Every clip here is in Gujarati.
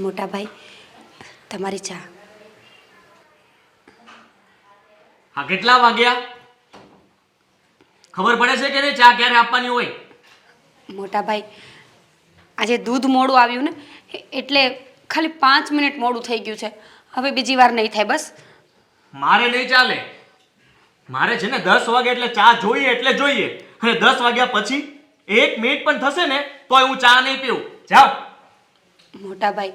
મોટા ભાઈ તમારી ચા. હા, કેટલા વાગ્યા ખબર પડે છે કે નહીં? ચા ક્યારે આપવાની હોય? મોટા ભાઈ આજે દૂધ મોડું આવ્યું ને એટલે ખાલી 5 મિનિટ મોડું થઈ ગયું છે. હવે બીજી વાર નહીં થાય બસ. મારે નહીં ચાલે. મારે છે ને 10 વાગે એટલે ચા જોઈએ એટલે જોઈએ, અને 10 વાગ્યા પછી 1 મિનિટ પણ થશે ને તોય હું ચા નહીં પીવું. જાઓ. મોટા ભાઈ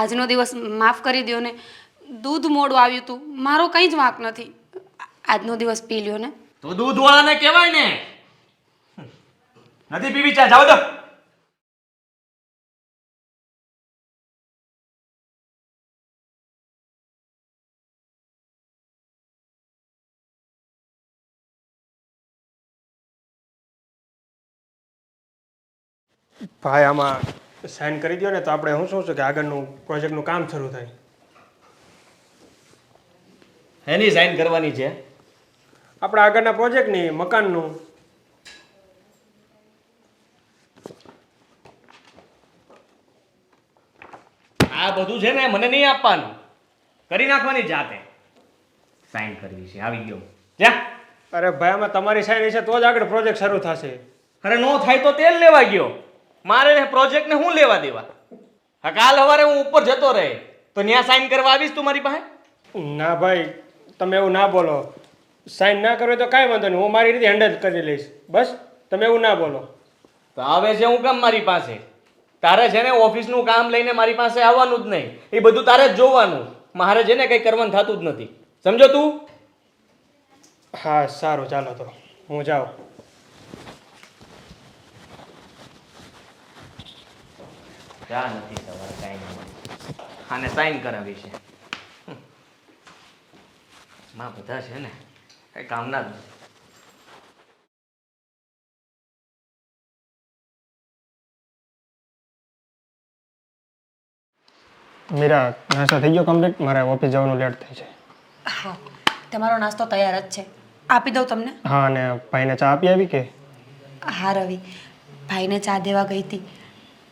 આજનો દિવસ માફ કરી દો ને. દૂધ મોડું આવ્યું હતું, મારો કંઈ જ વાંક નથી. આજનો દિવસ પી લ્યો ને. તો દૂધવાળાને કહેવાય ને. નથી પીવી ચા, જાઓ તો. ભાઈ આમાં સાઈન કરી દો ને તો આપણે શું છે કે આગળનું પ્રોજેક્ટનું કામ શરૂ થાય. એની સાઈન કરવાની છે? આપણા આગળના પ્રોજેક્ટની, મકાનનું. આ બધું છે ને મને નહીં આપવાનું, કરી નાખવાની જાતે. સાઈન કરવી છે, આવી ગયો. જા. અરે ભાઈ આમાં તમારી સાઈન હશે તો જ આગળ પ્રોજેક્ટ શરૂ થશે. અરે નો થાય તો તેલ લેવા ગયો. મારે પ્રોજેક્ટને હું લેવા દેવા? હા, કાલ સવારે હું ઉપર જતો રહે તો ત્યાં સાઈન કરવા આવીશ તું મારી પાસે? ના ભાઈ તમે એવું ના બોલો. સાઈન ના કરો તો કાંઈ વાંધો નહીં, હું મારી રીતે હેન્ડલ કરી લઈશ. બસ તમે એવું ના બોલો. તો આવે છે હું કામ મારી પાસે? તારે છે ને ઓફિસનું કામ લઈને મારી પાસે આવવાનું જ નહીં, એ બધું તારે જ જોવાનું. મારે છે ને કંઈ કરવાનું થતું જ નથી, સમજો તું? હા સારું, ચાલો તો હું જાઉં. ચા નથી સવારે કાંઈ આને સાઈન કરાવી છે. માં બધા છે ને કઈ કામના જ નથી. મીરા, નાસ્તો થઈ ગયો કમ્પ્લીટ? મારે ઓફિસ જવાનું લેટ થઈ છે. હા, તમારો નાસ્તો તૈયાર જ છે, આપી દઉં તમને? હા, અને ભાઈને ચા આપી આવી કે? હા રવિ, ભાઈને ચા દેવા ગઈ હતી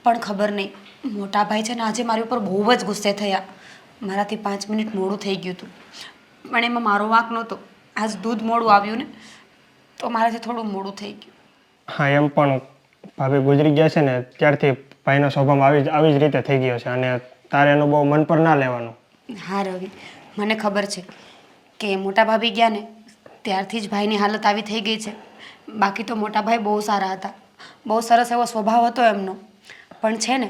પણ ખબર નહીં, મોટા ભાઈ છે ને આજે મારી ઉપર બહુ જ ગુસ્સે થયા. મારાથી 5 મિનિટ મોડું થઈ ગયું હતું, પણ એમાં મારો વાંક નહોતો. આજ દૂધ મોડું આવ્યું ને તો મારાથી થોડું મોડું થઈ ગયું. હા, એમ પણ ભાભી ગુજરી ગયા છે ને ત્યારથી ભાઈનો સ્વભાવ આવી જ રીતે થઈ ગયો છે, અને તારે એનું બહુ મન પર ના લેવાનું. હા રવિ, મને ખબર છે કે મોટા ભાભી ગયા ને ત્યારથી જ ભાઈની હાલત આવી થઈ ગઈ છે. બાકી તો મોટા ભાઈ બહુ સારા હતા, બહુ સરસ એવો સ્વભાવ હતો એમનો. પણ છે ને,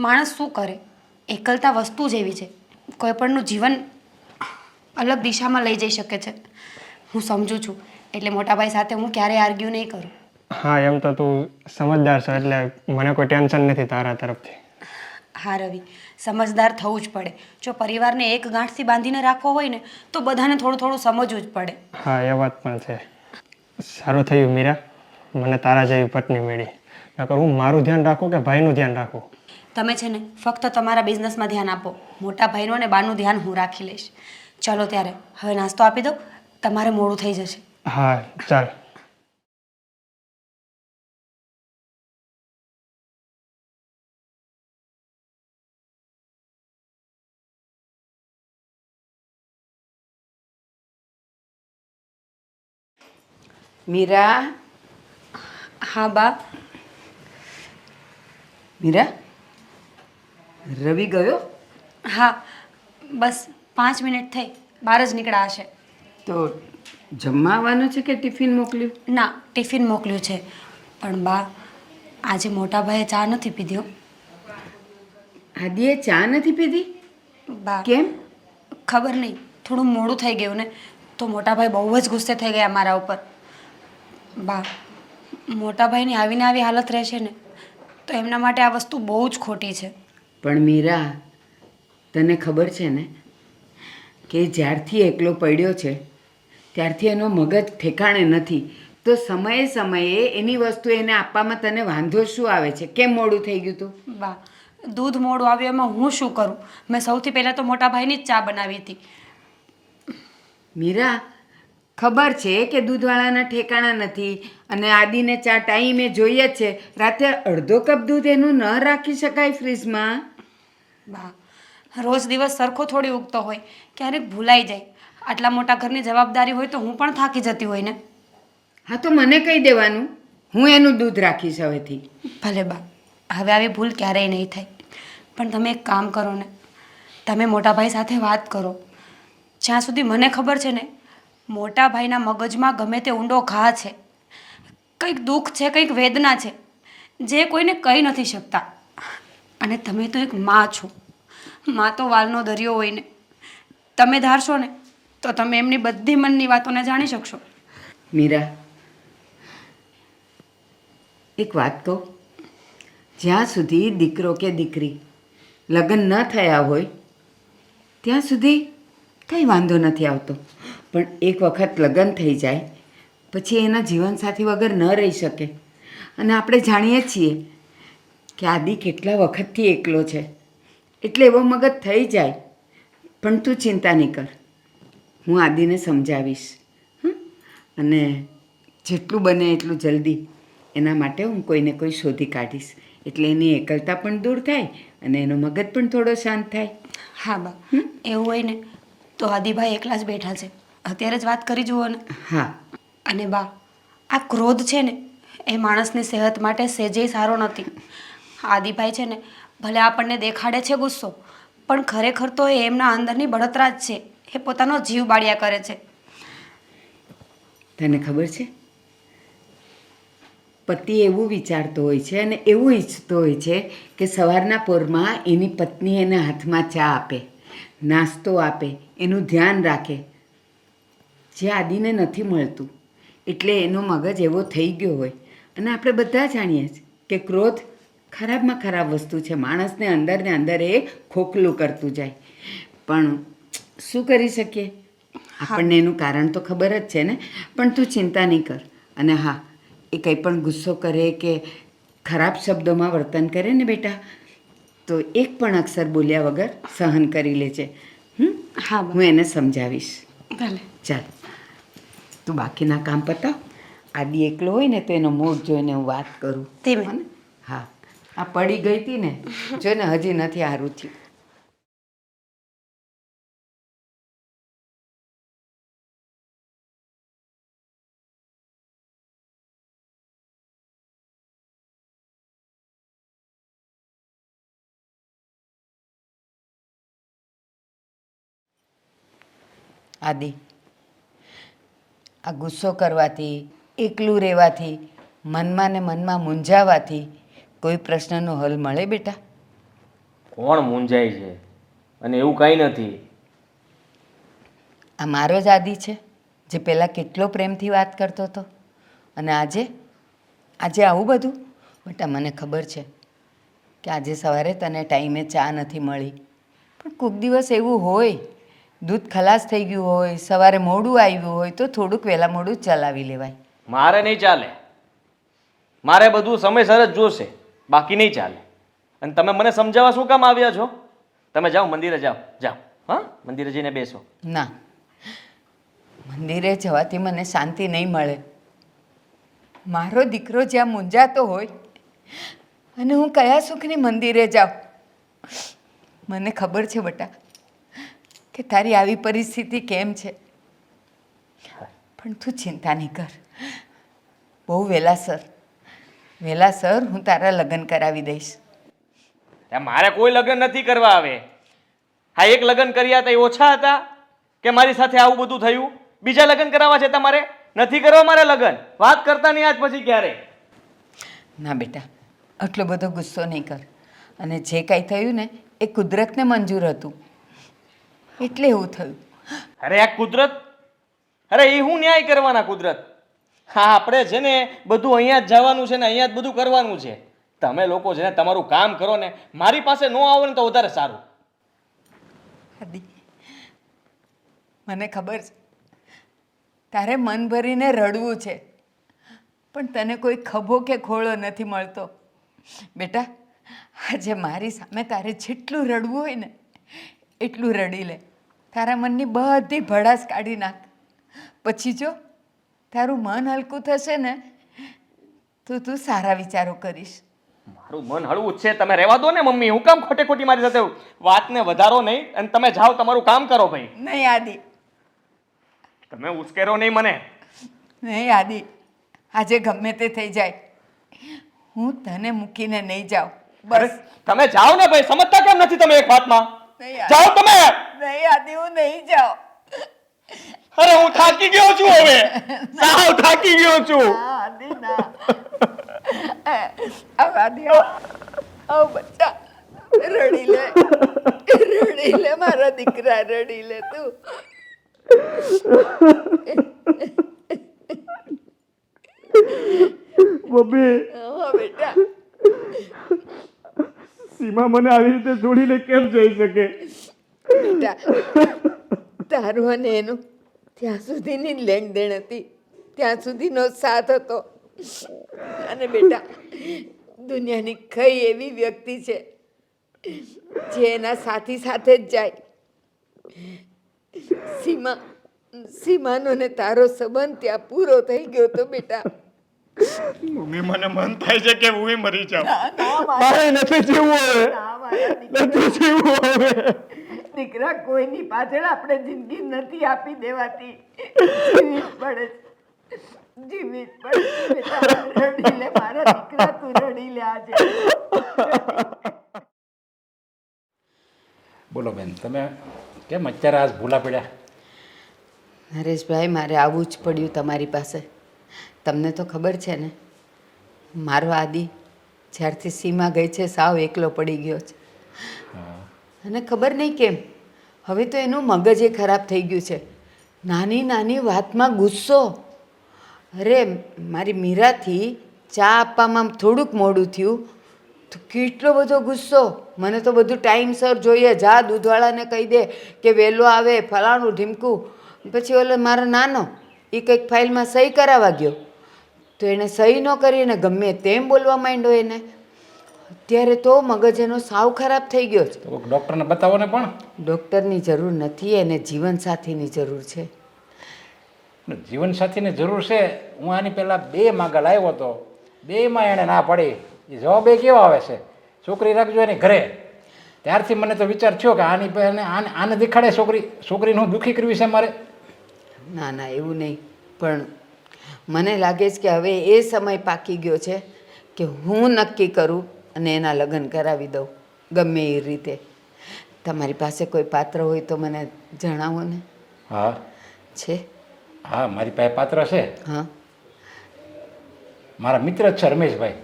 માણસ શું કરે, એકલતા વસ્તુ જ એવી છે, કોઈ પણનું જીવન અલગ દિશામાં લઈ જઈ શકે છે. હું સમજુ છું, એટલે મોટા ભાઈ સાથે હું ક્યારેય આર્ગ્યુ નહીં કરું. હા, એમ તો તું સમજદાર છો એટલે મને કોઈ ટેન્શન નથી તારા તરફથી. હા રવિ, સમજદાર થવું જ પડે. જો પરિવારને એક ગાંઠથી બાંધીને રાખવો હોય ને તો બધાને થોડું થોડું સમજવું જ પડે. હા, એ વાત પણ છે. સારું થયું મીરા, મને તારા જેવી પત્ની મળી. નકર હું મારું ધ્યાન રાખું કે ભાઈનું ધ્યાન રાખું? તમે છે ને ફક્ત તમારા બિઝનેસમાં ધ્યાન આપો, મોટા ભાઈનું અને બાનું ધ્યાન હું રાખી લઈશ. ચલો ત્યારે હવે નાસ્તો આપી દો, તમારે મોડું થઈ જશે. હા ચાલ. મીરા. હા બા. મીરા, રવિ ગયો? હા, બસ 5 મિનિટ થઈ, બહાર જ નીકળ્યા હશે. તો જમવા આવવાનું છે કે ટિફિન મોકલ્યું? ના, ટિફિન મોકલ્યું છે. પણ બા, આજે મોટા ભાઈએ ચા નથી પીધી હો. આદિએ ચા નથી પીધી? બા કેમ? ખબર નહીં, થોડું મોડું થઈ ગયું ને તો મોટા ભાઈ બહુ જ ગુસ્સે થઈ ગયા મારા ઉપર. બા, મોટા ભાઈની આવીને આવી હાલત રહેશે ને તો એમના માટે આ વસ્તુ બહુ જ ખોટી છે. પણ મીરા, તને ખબર છે ને કે જ્યારથી એકલો પડ્યો છે ત્યારથી એનો મગજ ઠેકાણે નથી. તો સમયે સમયે એની વસ્તુ એને આપવામાં તને વાંધો શું આવે છે? કેમ મોડું થઈ ગયું તું? બા, દૂધ મોડું આવ્યું એમાં હું શું કરું? મેં સૌથી પહેલાં તો મોટા ભાઈની જ ચા બનાવી હતી. મીરા, ખબર છે કે દૂધવાળાના ઠેકાણા નથી અને આદિને ચા ટાઈમે જોઈએ જ છે. રાતે અડધો કપ દૂધ એનું ન રાખી શકાય ફ્રીજમાં? બા રોજ દિવસ સરખો થોડી ઉગતો હોય, ક્યારેક ભૂલાઈ જાય. આટલા મોટા ઘરની જવાબદારી હોય તો હું પણ થાકી જતી હોય ને. હા તો મને કહી દેવાનું, હું એનું દૂધ રાખીશ હવેથી. ભલે બા, હવે આવી ભૂલ ક્યારેય નહીં થાય. પણ તમે એક કામ કરો ને, તમે મોટા ભાઈ સાથે વાત કરો. જ્યાં સુધી મને ખબર છે ને, મોટા ભાઈના મગજમાં ગમે તે ઊંડો ઘા છે, કંઈક દુઃખ છે, કંઈક વેદના છે, જે કોઈને કહી નથી શકતા. અને તમે તો એક માં છો. માં તો વાલનો દરિયો હોય ને. તમે ધારશો ને તો તમે એમની બધી મનની વાતોને જાણી શકશો. મીરા, એક વાત કહું, જ્યાં સુધી દીકરો કે દીકરી લગ્ન ન થયા હોય ત્યાં સુધી કંઈ વાંધો નથી આવતો. પણ એક વખત લગ્ન થઈ જાય પછી એના જીવનસાથી વગર ન રહી શકે. અને આપણે જાણીએ છીએ કે આદિ કેટલા વખતથી એકલો છે, એટલે એવો મગજ થઈ જાય. પણ તું ચિંતા નહીં કર, હું આદિને સમજાવીશ. અને જેટલું બને એટલું જલ્દી એના માટે હું કોઈને કોઈ શોધી કાઢીશ, એટલે એની એકલતા પણ દૂર થાય અને એનો મગજ પણ થોડો શાંત થાય. હા બા, એવું હોય ને તો આદિભાઈ એકલા જ બેઠા છે, અત્યારે જ વાત કરી જુઓ ને. હા, અને બા, આ ક્રોધ છે ને એ માણસની સેહત માટે સહેજેય સારો નથી. આદિભાઈ છે ને ભલે આપણને દેખાડે છે ગુસ્સો, પણ ખરેખર તો એ એમના અંદરની બળતરા જ છે. એ પોતાનો જીવ બાળ્યા કરે છે. તને ખબર છે, પતિ એવું વિચારતો હોય છે અને એવું ઈચ્છતો હોય છે કે સવારના પોરમાં એની પત્ની એને હાથમાં ચા આપે, નાસ્તો આપે, એનું ધ્યાન રાખે, જે આદિને નથી મળતું. એટલે એનો મગજ એવો થઈ ગયો હોય. અને આપણે બધા જાણીએ છીએ કે ક્રોધ ખરાબમાં ખરાબ વસ્તુ છે, માણસને અંદર ને અંદર એ ખોખલું કરતું જાય. પણ શું કરી શકીએ, આપણને એનું કારણ તો ખબર જ છે ને. પણ તું ચિંતા નહીં કર. અને હા, એ કંઈ પણ ગુસ્સો કરે કે ખરાબ શબ્દોમાં વર્તન કરે ને બેટા, તો એક પણ અક્ષર બોલ્યા વગર સહન કરી લેજે. હા બા. હું એને સમજાવીશ. ભલે. ચાલ, તું બાકીના કામ પતાવ. આદિ એકલો હોય ને તો એનો મૂડ જોઈને હું વાત કરું. તેમે. હો ને? હા, આ પડી ગઈ હતી ને, જો ને હજી નથી સારું થયું. આદિ, આ ગુસ્સો કરવાથી, એકલું રહેવાથી, મનમાં ને મનમાં મૂંઝાવાથી કોઈ પ્રશ્નનો હલ મળે બેટા? કોણ મૂંઝાય છે? અને એવું કાંઈ નથી. આ મારો જ આદિ છે જે પહેલાં કેટલો પ્રેમથી વાત કરતો હતો, અને આજે આવું બધું? બેટા, મને ખબર છે કે આજે સવારે તને ટાઈમે ચા નથી મળી, પણ કોઈક દિવસ એવું હોય, દૂધ ખલાસ થઈ ગયું હોય, સવારે મોડું આવ્યું હોય, તો થોડુંક વહેલા મોડું ચલાવી લેવાય. મારે નહીં ચાલે. મારે બધું સમયસર જ જોશે, બાકી નહીં ચાલે. અને તમે મને સમજાવવા શું કામ આવ્યા છો? તમે જાઓ, મંદિરે જાઓ. જાઓ, હા, મંદિરે જઈને બેસો. ના, મંદિરે જવાથી મને શાંતિ નહીં મળે. મારો દીકરો જ્યાં મૂંઝાતો હોય અને હું કયા સુખની મંદિરે જાઉં? મને ખબર છે બેટા કે તારી આવી પરિસ્થિતિ કેમ છે, પણ તું ચિંતા નહીં કર. બહુ વહેલાસર હું તારા લગ્ન કરાવી દઈશ. મારે કોઈ લગ્ન નથી કરવા આવે. હા, એક લગ્ન કર્યા હતા એ ઓછા હતા કે મારી સાથે આવું બધું થયું? બીજા લગ્ન કરાવવા છે તમારે? નથી કરવા મારે લગ્ન. વાત કરતા નહીં આજ પછી ક્યારે. ના બેટા, આટલો બધો ગુસ્સો નહીં કર. અને જે કાંઈ થયું ને એ કુદરતને મંજૂર હતું, એટલે એવું થયું. અરે આ કુદરત, અરે એ હું ન્યાય કરવાના કુદરત? હા, આપણે છે ને બધું અહીંયા જ જવાનું છે ને અહીંયા જ બધું કરવાનું છે. તમે લોકો છે ને તમારું કામ કરો ને, મારી પાસે ન આવો ને તો વધારે સારું. આદિ, મને ખબર છે તારે મન ભરીને રડવું છે, પણ તને કોઈ ખભો કે ખોળો નથી મળતો. બેટા, આજે મારી સામે તારે જેટલું રડવું હોય ને એટલું રડી લે. તારા મનની બધી ભડાસ કાઢી નાખ. પછી જો તારું મન હલકું થશે ને તો તું સારા વિચારો કરીશ. મારું મન હળવું જ છે. તમે રહેવા દો ને મમ્મી. હું કામ ખોટે ખોટી મારી સાથે વાતને વધારો નહીં અને તમે જાઓ તમારું કામ કરો ભાઈ. નહીં આદિ, તમે ઉશ્કેરો નહીં મને. નહીં આદિ, આજે ગમે તે થઈ જાય હું તને મૂકીને નહીં જાઉં. અરે બસ તમે જાઓ ને ભાઈ. સમજતા કેમ નથી તમે એક વાતમાં? નહીં જાઓ તમે. નહીં આદિ, હું નહીં જાઉં. અરે હું થાકી ગયો છું હવે. સાવ થાકી ગયો છું. ના આદિ ના. આવ આદિ, આવ બચ્ચા, રડી લે, રડી લે મારા દીકરા, રડી લે તું. મમ્મી, હા બેટા, સીમા મને આવી રીતે છોડીને કેમ જઈ શકે? બેટા તારું અને એનું ત્યાં સુધીની લેણ દેણ હતી, ત્યાં સુધીનો સાથ હતો. અને બેટા દુનિયાની કઈ એવી વ્યક્તિ છે જે એના સાથી સાથે જ જાય. સીમાનો ને તારો સંબંધ ત્યાં પૂરો થઈ ગયો તો બેટા. મમ્મી મને મન થાય છે કે હું મરી જાઉં. મારે નથી જીવવું હવે. નથી જીવવું હવે. દીકરા, કોઈની પાછળ આપણે જિંદગી નથી આપી દેવાતી. જીવી જ પડે છે, જીવી જ પડે છે બેટા. રડી લે મારા દીકરા, તું રડી લે આજે. બોલો બેન, તમે કેમ અત્યારે આજ ભૂલા પડ્યા? નરેશભાઈ, મારે આવવું જ પડ્યું તમારી પાસે. તમને તો ખબર છે ને, મારો આદિ જ્યારથી સીમા ગઈ છે સાવ એકલો પડી ગયો છે. અને ખબર નહીં કેમ હવે તો એનું મગજ એ ખરાબ થઈ ગયું છે. નાની નાની વાતમાં ગુસ્સો. અરે મારી મીરાથી ચા આપવામાં થોડુંક મોડું થયું તો કેટલો બધો ગુસ્સો. મને તો બધું ટાઈમસર જોઈએ. જા દૂધવાળાને કહી દે કે વહેલો આવે, ફલાણું ઢીમકું. પછી ઓલો મારો નાનો એ કંઈક ફાઇલમાં સહી કરાવવા ગયો તો એણે સહી ન કરીને ગમે તેમ બોલવા માંડ્યો એને. અત્યારે તો મગજ એનો સાવ ખરાબ થઈ ગયો છે. તો ડૉક્ટરને બતાવો ને. પણ ડૉક્ટરની જરૂર નથી, એને જીવનસાથીની જરૂર છે. જીવનસાથીની જરૂર છે. હું આની પહેલાં 2 માગા લાવ્યો હતો, 2માં એણે ના પાડી. એ જવાબ એ કેવો આવે છે, છોકરી રાખજો એની ઘરે. ત્યારથી મને તો વિચાર થયો કે આની આને દેખાડે છોકરીને હું દુઃખી કરવી છે મારે. ના ના, એવું નહીં. પણ મને લાગે છે કે હવે એ સમય પાકી ગયો છે કે હું નક્કી કરું અને એના લગ્ન કરાવી દઉં ગમે એ રીતે. તમારી પાસે કોઈ પાત્ર હોય તો મને જણાવો ને. હા છે? હા, મારી પાસે પાત્ર છે. હા, મારા મિત્ર જ છે રમેશભાઈ.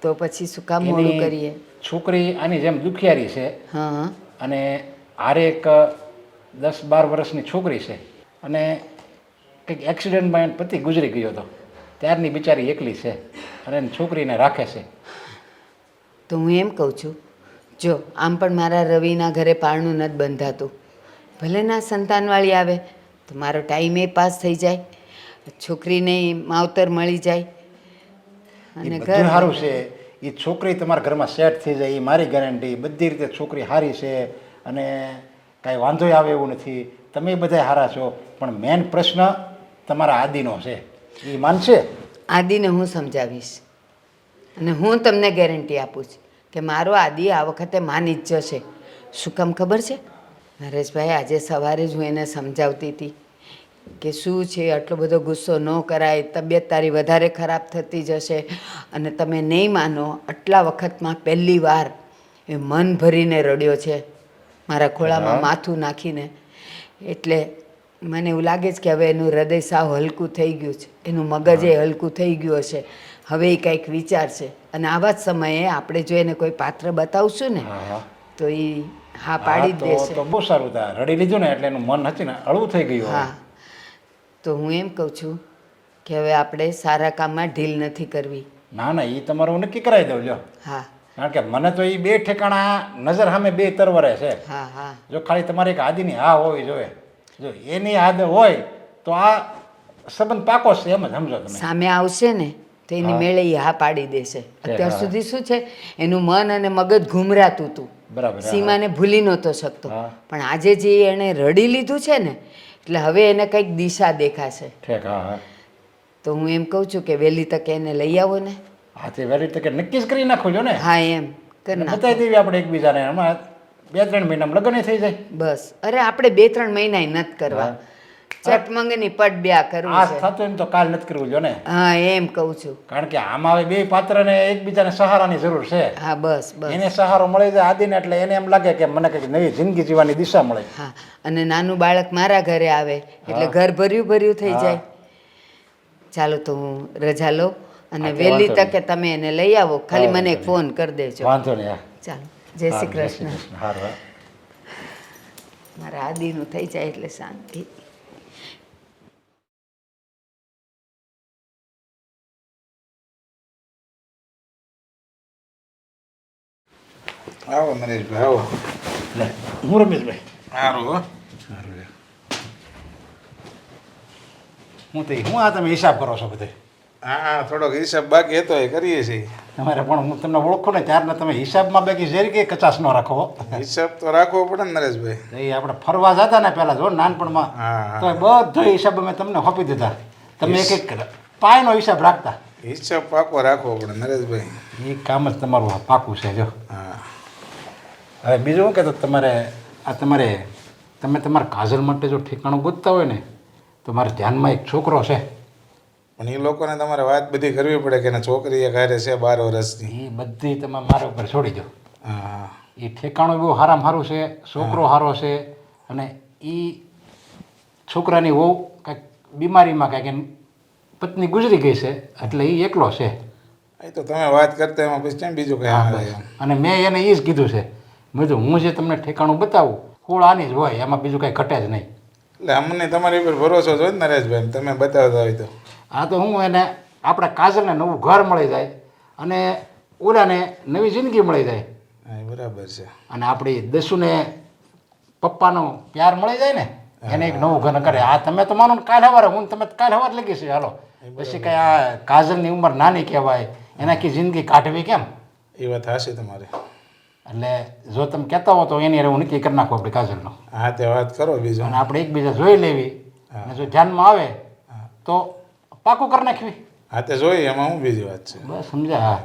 તો પછી શું કામ મોડું એની કરીએ? છોકરી આની જેમ દુખિયારી છે હા, અને આરે એક 10-12 વર્ષની છોકરી છે. અને કંઈક એક્સિડન્ટમાં એને પતિ ગુજરી ગયો હતો. ત્યારની બિચારી એકલી છે અને એની છોકરીને રાખે છે. તો હું એમ કહું છું, જો આમ પણ મારા રવિના ઘરે પારણું નથી બંધાતું. ભલે ના સંતાનવાળી આવે તો મારો ટાઈમ એ પાસ થઈ જાય, છોકરીને માવતર મળી જાય અને એ ઘર બધું સારું છે. એ છોકરી તમારા ઘરમાં સેટ થઈ જાય એ મારી ગેરંટી. બધી રીતે છોકરી સારી છે અને કાંઈ વાંધોય આવે એવું નથી. તમે બધા સારા છો, પણ મેન પ્રશ્ન તમારા આદિનો છે. એ માનશે? આદિને હું સમજાવીશ અને હું તમને ગેરંટી આપું છું કે મારો આદિ આ વખતે માની જ જશે. શું કામ ખબર છે નરેશભાઈ? આજે સવારે જ હું એને સમજાવતી હતી કે શું છે, આટલો બધો ગુસ્સો ન કરાય, તબિયત તારી વધારે ખરાબ થતી જશે. અને તમે નહીં માનો, આટલા વખતમાં પહેલી વાર એ મન ભરીને રડ્યો છે મારા ખોળામાં માથું નાખીને. એટલે મને એવું લાગે છે કે હવે એનું હૃદય સાવ હલકું થઈ ગયું છે, એનું મગજ એ હલકું થઈ ગયું હશે. હવે એ કંઈક વિચારશે અને આવા જ સમયે આપણે જો એને કોઈ પાત્ર બતાવશું ને તો એ હા પાડી જ દેશે. તો બહુ સારું થાય. રડી લીધું ને એટલે એનું મન હતું ને હળવું થઈ ગયું. હા, તો હું એમ કહું છું કે હવે આપણે સારા કામમાં ઢીલ નથી કરવી. ના ના, એ તમારું નક્કી કરાવી દઉં. જો હા કારણ કે મને તો એ 2 ઠેકાણા નજર સામે 2 તરવરે છે. હા હા, જો ખાલી તમારી એક આદિની હા હોવી જોઈએ. જો એની આદ હોય તો આ સંબંધ પાકો છે એમ જ સમજો તમે. સામે આવશે ને તો એની મેળે ઈ હા પાડી દેશે. અત્યાર સુધી શું છે, એનું મન અને મગજ ઘૂમરાતું હતું. બરાબર. સીમાને ભૂલી નહોતો શકતો. હા. પણ આજે જે એણે રડી લીધું છે ને એટલે હવે એને કંઈક દિશા દેખાશે. ઠીક. હા હા. તો હું એમ કહું છું કે વહેલી તકે એને લઈ આવો ને. હા તે વહેલી તકે નક્કી જ કરી નાખો છો ને હા એમ કર નાખો. બતાવી દેવી આપણે એકબીજાને હમણાં 2-3 મહિનામાં લગ્ન થઈ જાય બસ અરે આપણે 2-3 મહિનાય નથી કરવા ચટ મંગની પટ બ્યા કરવું આ છે થતું એમ તો કાલ નથી કરવું જો ને હા એમ કહું છું કારણ કે આમાં હવે બે પાત્રને એકબીજાને સહારાની જરૂર છે હા બસ બસ એને સહારો મળી જાય આદિને એટલે એને એમ લાગે કે મને કંઈક નવી જિંદગી જીવવાની દિશા મળે હા અને નાનું બાળક મારા ઘરે આવે એટલે ઘર ભર્યું ભર્યું થઈ જાય ચાલો તો હું રજા લઉં અને હા, તે વહેલી વાંધો તકે તમે એને લઈ આવો ખાલી મને એક ફોન કરી દેજો વાંધો નહીં હા. ચાલો જય શ્રી સારું, જય શ્રી કૃષ્ણ કૃષ્ણ હારું હા. મારા આદિનું થઈ જાય એટલે શાંતિ આવો નરેશભાઈ આવો લે હું રમેશભાઈ સારું હો હું આ તમે હિસાબ કરો છો બધે હા થોડોક હિસાબ બાકી હતો એ કરીએ છીએ તમારે પણ હું તમને ઓળખું ને ત્યારના તમે હિસાબમાં બાકી જેરી કે કચાશ ન રાખો હો. હિસાબ તો રાખવો પડે ને નરેશભાઈ એ આપણે ફરવા જતા ને પહેલા જો નાનપણમાં હા, તો એ બધો હિસાબ અમે તમને સોંપી દીધા તમે એક એક પાયનો હિસાબ રાખતા હિસાબ પાકો રાખવો પડે નરેશભાઈ એ કામ જ તમારું આ પાકું છે જો હા હવે બીજું શું કહેતો તમારે તમે તમારા કાજલ માટે જો ઠેકાણું ગોતતા હોય ને તો મારા ધ્યાનમાં એક છોકરો છે પણ એ લોકોને તમારે વાત બધી કરવી પડે કે એના છોકરી એક હારે છે 12 વર્ષની એ બધી તમે મારા ઉપર છોડી દો હા એ ઠેકાણું બહુ સારામાં સારું છે છોકરો સારો છે અને એ છોકરાની વહુ કાંઈક બીમારીમાં કાંઈક એની પત્ની ગુજરી ગઈ છે એટલે એ એકલો છે એ તો તમે વાત કરતા એમાં પછી કેમ બીજું કંઈ આવે એમ અને મેં એને એ જ કીધું છે મેં કીધું હું જે તમને ઠેકાણું બતાવું હોળ આની જ હોય એમાં બીજું કાંઈ ઘટે જ નહીં એટલે અમને તમારી ઉપર ભરોસો જ હોય ને નરેશભાઈ તમે બતાવતા હોય તો આ તો હું એને આપણા કાજલને નવું ઘર મળી જાય અને ઓલાને નવી જિંદગી મળી જાય હા એ બરાબર છે અને આપણી દસુને પપ્પાનો પ્યાર મળી જાય ને એને એક નવું ઘર કરે આ તમે તો માનો ને કાલ સવારે હું ને તમે કાલ સવારે લગી છે હાલો પછી કઈ આ કાજલની ઉંમર નાની કહેવાય એનાથી જિંદગી કાઢવી કેમ એ વાત હાશે તમારી એટલે જો તમે કહેતા હો તો એની હારે હું નક્કી કરી નાખું આપણે કાજલનો હા તે વાત કરો બીજું અને આપણે એકબીજા જોઈ લેવી અને જો ધ્યાનમાં આવે તો પાકું કરી નાખવી હા તે જોઈએ એમાં શું બીજી વાત છે બસ સમજ્યા હા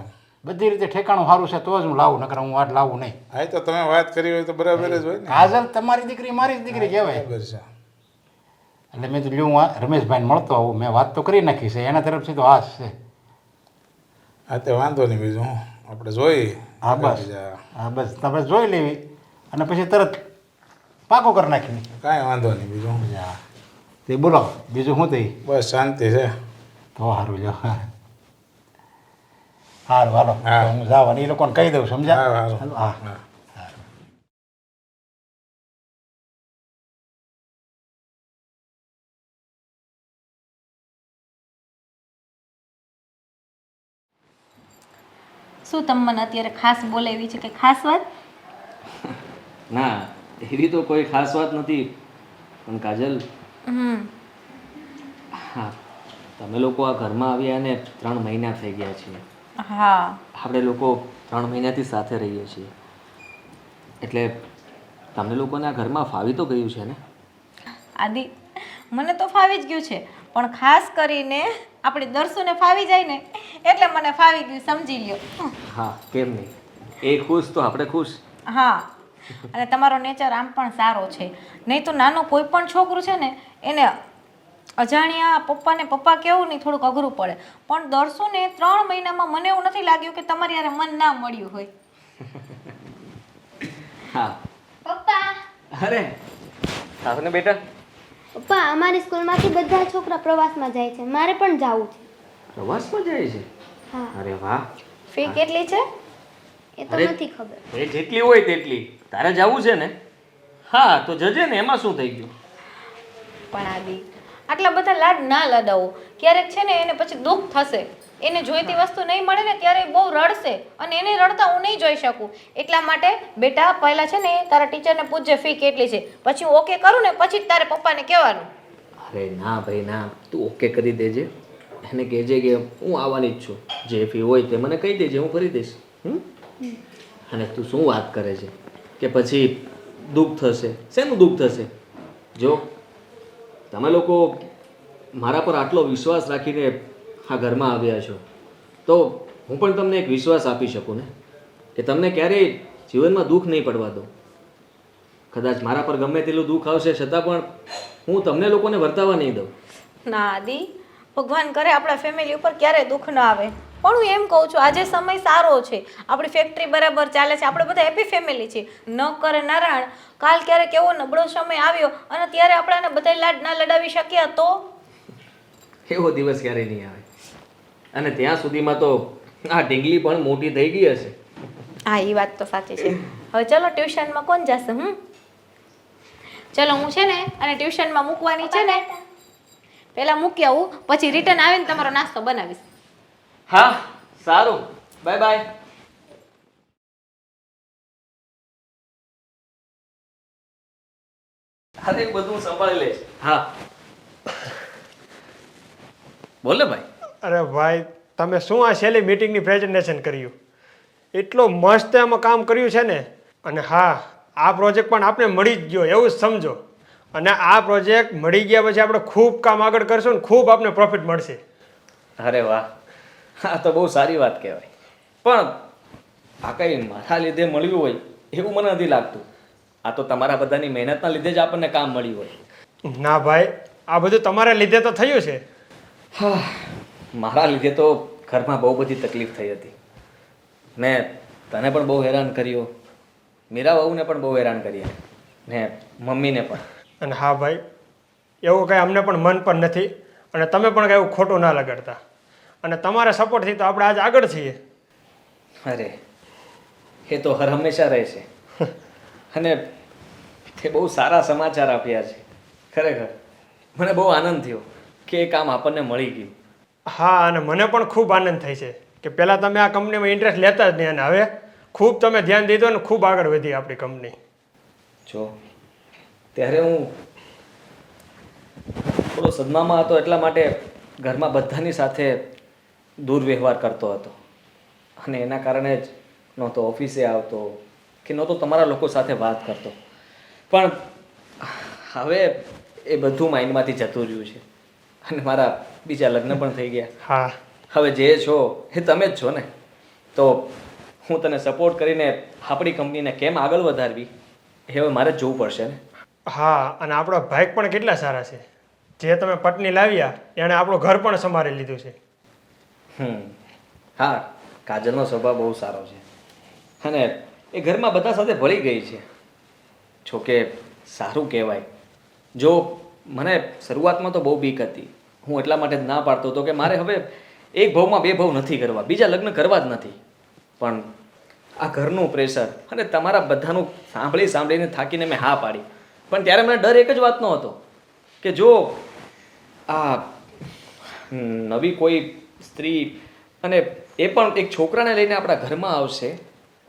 બધી રીતે ઠેકાણું સારું છે તો જ હું લાવું નકર હું આટ લાવું નહીં હા એ તો તમે વાત કરી હોય તો બરાબર જ હોય ને કાજલ તમારી દીકરી મારી જ દીકરી કહેવાય બરાબર છે એટલે મેં તો લ્યું હું આ રમેશભાઈને મળતો આવું મેં વાત તો કરી નાખી છે એના તરફથી તો હાશ છે હા તે વાંધો નહીં બીજું હું આપણે જોઈએ હા બસ બીજા હા બસ તમે જોઈ લેવી અને પછી તરત પાકો કરી નાખવી કાંઈ વાંધો નહીં બીજું હું. હા તે બોલો બીજું શું થઈ બસ શાંતિ છે તો સારું જો સારું હાલો હા. તો હું જાવ એ લોકોને કહી દઉં સમજ્યા હા, હાલો. હાલો, હા હા શું તમે મને અત્યારે ખાસ બોલાવી છે કે ખાસ વાત ના એવી તો કોઈ ખાસ વાત નથી પણ કાજલ હા તમે લોકો આ ઘરમાં આવ્યા ને 3 મહિના થઈ ગયા છે હા આપણે લોકો 3 મહિનાથી સાથે રહીએ છીએ એટલે તમને લોકોને આ ઘરમાં ફાવી તો ગયું છે ને આદિ મને તો ફાવી જ ગયું છે પણ ખાસ કરીને આપણી દર્શુને ફાવી જાય ને એટલે મને ફાવી ગયું સમજી લ્યો હા કેમ નહીં એ ખુશ તો આપણે ખુશ હા અને તમારો નેચર આમ પણ સારો છે નહીં તો નાનો કોઈ પણ છોકરું છે ને એને અજાણ્યા પપ્પાને પપ્પા કેવું નહીં થોડુંક અઘરું પડે પણ દર્શુને 3 મહિનામાં મને એવું નથી લાગ્યું કે તમારી યારે મન ના મળ્યું હોય હા પપ્પા અરે સાસુ ને બેટા પપ્પા અમારી સ્કૂલમાંથી બધા છોકરા પ્રવાસમાં જાય છે મારે પણ જવું છે પ્રવાસમાં જાય છે હા અરે વાહ ફી કેટલી છે એ તો અરે. નથી ખબર એ જેટલી હોય તેટલી તારે જવું છે ને હા તો જજે ને એમાં શું થઈ ગયું પણ આદિ આટલા બધા લાડ ના લડાવો ક્યારેક છે ને એને પછી દુઃખ થશે એને જોઈતી વસ્તુ નહીં મળે ને ત્યારે એ બહુ રડશે અને એને રડતા હું નહીં જોઈ શકું એટલા માટે બેટા પહેલા છે ને તારા ટીચરને પૂછજે ફી કેટલી છે પછી હું ઓકે કરું ને પછી જ તારે પપ્પાને કહેવાનું અરે ના ભાઈ ના તું ઓકે કરી દેજે એને કહેજે કે હું આવવાની જ છું જે ફી હોય તે મને કહી દેજે હું કરી દઈશ અને તું શું વાત કરે છે કે પછી દુઃખ થશે શેનું દુઃખ થશે જો તમે લોકો મારા પર આટલો વિશ્વાસ રાખીને આ ઘરમાં આવ્યા છો તો હું પણ તમને એક વિશ્વાસ આપી શકું ને કે તમને ક્યારેય જીવનમાં દુઃખ નહીં પડવા દઉં. કદાચ મારા પર ગમે તેટલું દુઃખ આવશે છતાં પણ હું તમને લોકોને વર્તાવા નહીં દઉં. ના આદિ, ભગવાન કરે આપણા ફેમિલી ઉપર ક્યારેય દુઃખ ન આવે. પણ હું એમ કહું છું, આજે સમય સારો છે, આપણી ફેક્ટરી બરાબર ચાલે છે, આપણે બધા હેપી ફેમિલી છે. ન કરે નારાયણ, કાલ ક્યારેક એવો નબળો સમય આવ્યો અને ત્યારે આપણાને બધા લાડ ના લડાવી શક્યા તો? એવો દિવસ ક્યારેય નહીં આવે. અને ત્યાં સુધીમાં તો આ ઢીંગલી પણ મોટી થઈ ગઈ હશે. હા, એ વાત તો સાચી છે. હવે ચલો ટ્યુશનમાં કોણ જશે? ચલો હું છે ને અને ટ્યુશનમાં મૂકવાની છે ને, પહેલા મૂકી આવું, પછી રિટર્ન આવીને તમારો નાસ્તો બનાવીશ. હા, સારું. Bye bye. અરે બધું સંભાળી લઈશ. હા, બોલે ભાઈ. અરે ભાઈ, તમે શું આ છેલ્લી મીટિંગની પ્રેઝન્ટેશન કર્યું? એટલો મસ્ત એમાં કામ કર્યું છે ને. અને હા, આ પ્રોજેક્ટ પણ આપણે મળી જ ગયો એવું જ સમજો. અને આ પ્રોજેક્ટ મળી ગયા પછી આપણે ખૂબ કામ આગળ કરશું ને ખૂબ આપણે પ્રોફિટ મળશે. અરે વાહ, આ તો બહુ સારી વાત કહેવાય. પણ આ કંઈ મારા લીધે મળ્યું હોય એવું મને નથી લાગતું. આ તો તમારા બધાની મહેનતના લીધે જ આપણને કામ મળ્યું હોય. ના ભાઈ, આ બધું તમારા લીધે તો થયું છે. હા, મારા લીધે તો ઘરમાં બહુ બધી તકલીફ થઈ હતી. મેં તને પણ બહુ હેરાન કર્યો, મીરા બહુને પણ બહુ હેરાન કર્યા, ને મમ્મીને પણ. અને હા ભાઈ, એવું કંઈ અમને પણ મન પણ નથી અને તમે પણ કંઈ એવું ખોટું ના લગાડતા. અને તમારા સપોર્ટથી તો આપણે આજ આગળ છીએ. અરે એ તો હર હંમેશા રહેશે. અને તે બહુ સારા સમાચાર આપ્યા છે. ખરેખર મને બહુ આનંદ થયો કે એ કામ આપણને મળી ગયું. હા, અને મને પણ ખૂબ આનંદ થાય છે કે પહેલાં તમે આ કંપનીમાં ઇન્ટરેસ્ટ લેતા જ નહીં અને હવે ખૂબ તમે ધ્યાન દીધું અને ખૂબ આગળ વધી આપણી કંપની. જો ત્યારે હું થોડો સદમામાં હતો એટલા માટે ઘરમાં બધાની સાથે દુર્વ્યવહાર કરતો હતો અને એના કારણે જ નહોતો ઓફિસે આવતો કે નહોતો તમારા લોકો સાથે વાત કરતો. પણ હવે એ બધું માઇન્ડમાંથી જતું રહ્યું છે અને મારા બીજા લગ્ન પણ થઈ ગયા. હા, હવે જે છો એ તમે જ છો ને, તો હું તને સપોર્ટ કરીને આપણી કંપનીને કેમ આગળ વધારવી એ હવે મારે જ જોવું પડશે ને. હા, અને આપણા ભાઈ પણ કેટલા સારા છે. જે તમે પત્ની લાવ્યા એણે આપણું ઘર પણ સંભાળી લીધું છે. હા, કાજલનો સ્વભાવ બહુ સારો છે અને એ ઘરમાં બધા સાથે ભળી ગઈ છે. જોકે સારું કહેવાય. જો મને શરૂઆતમાં તો બહુ બીક હતી. હું એટલા માટે જ ના પાડતો હતો કે મારે હવે એક ભાવમાં બે ભાવ નથી કરવા, બીજા લગ્ન કરવા જ નથી. પણ આ ઘરનું પ્રેશર અને તમારા બધાનું સાંભળીને થાકીને મેં હા પાડી. પણ ત્યારે મને ડર એક જ વાતનો હતો કે જો આ નવી કોઈ સ્ત્રી અને એ પણ એક છોકરાને લઈને આપણા ઘરમાં આવશે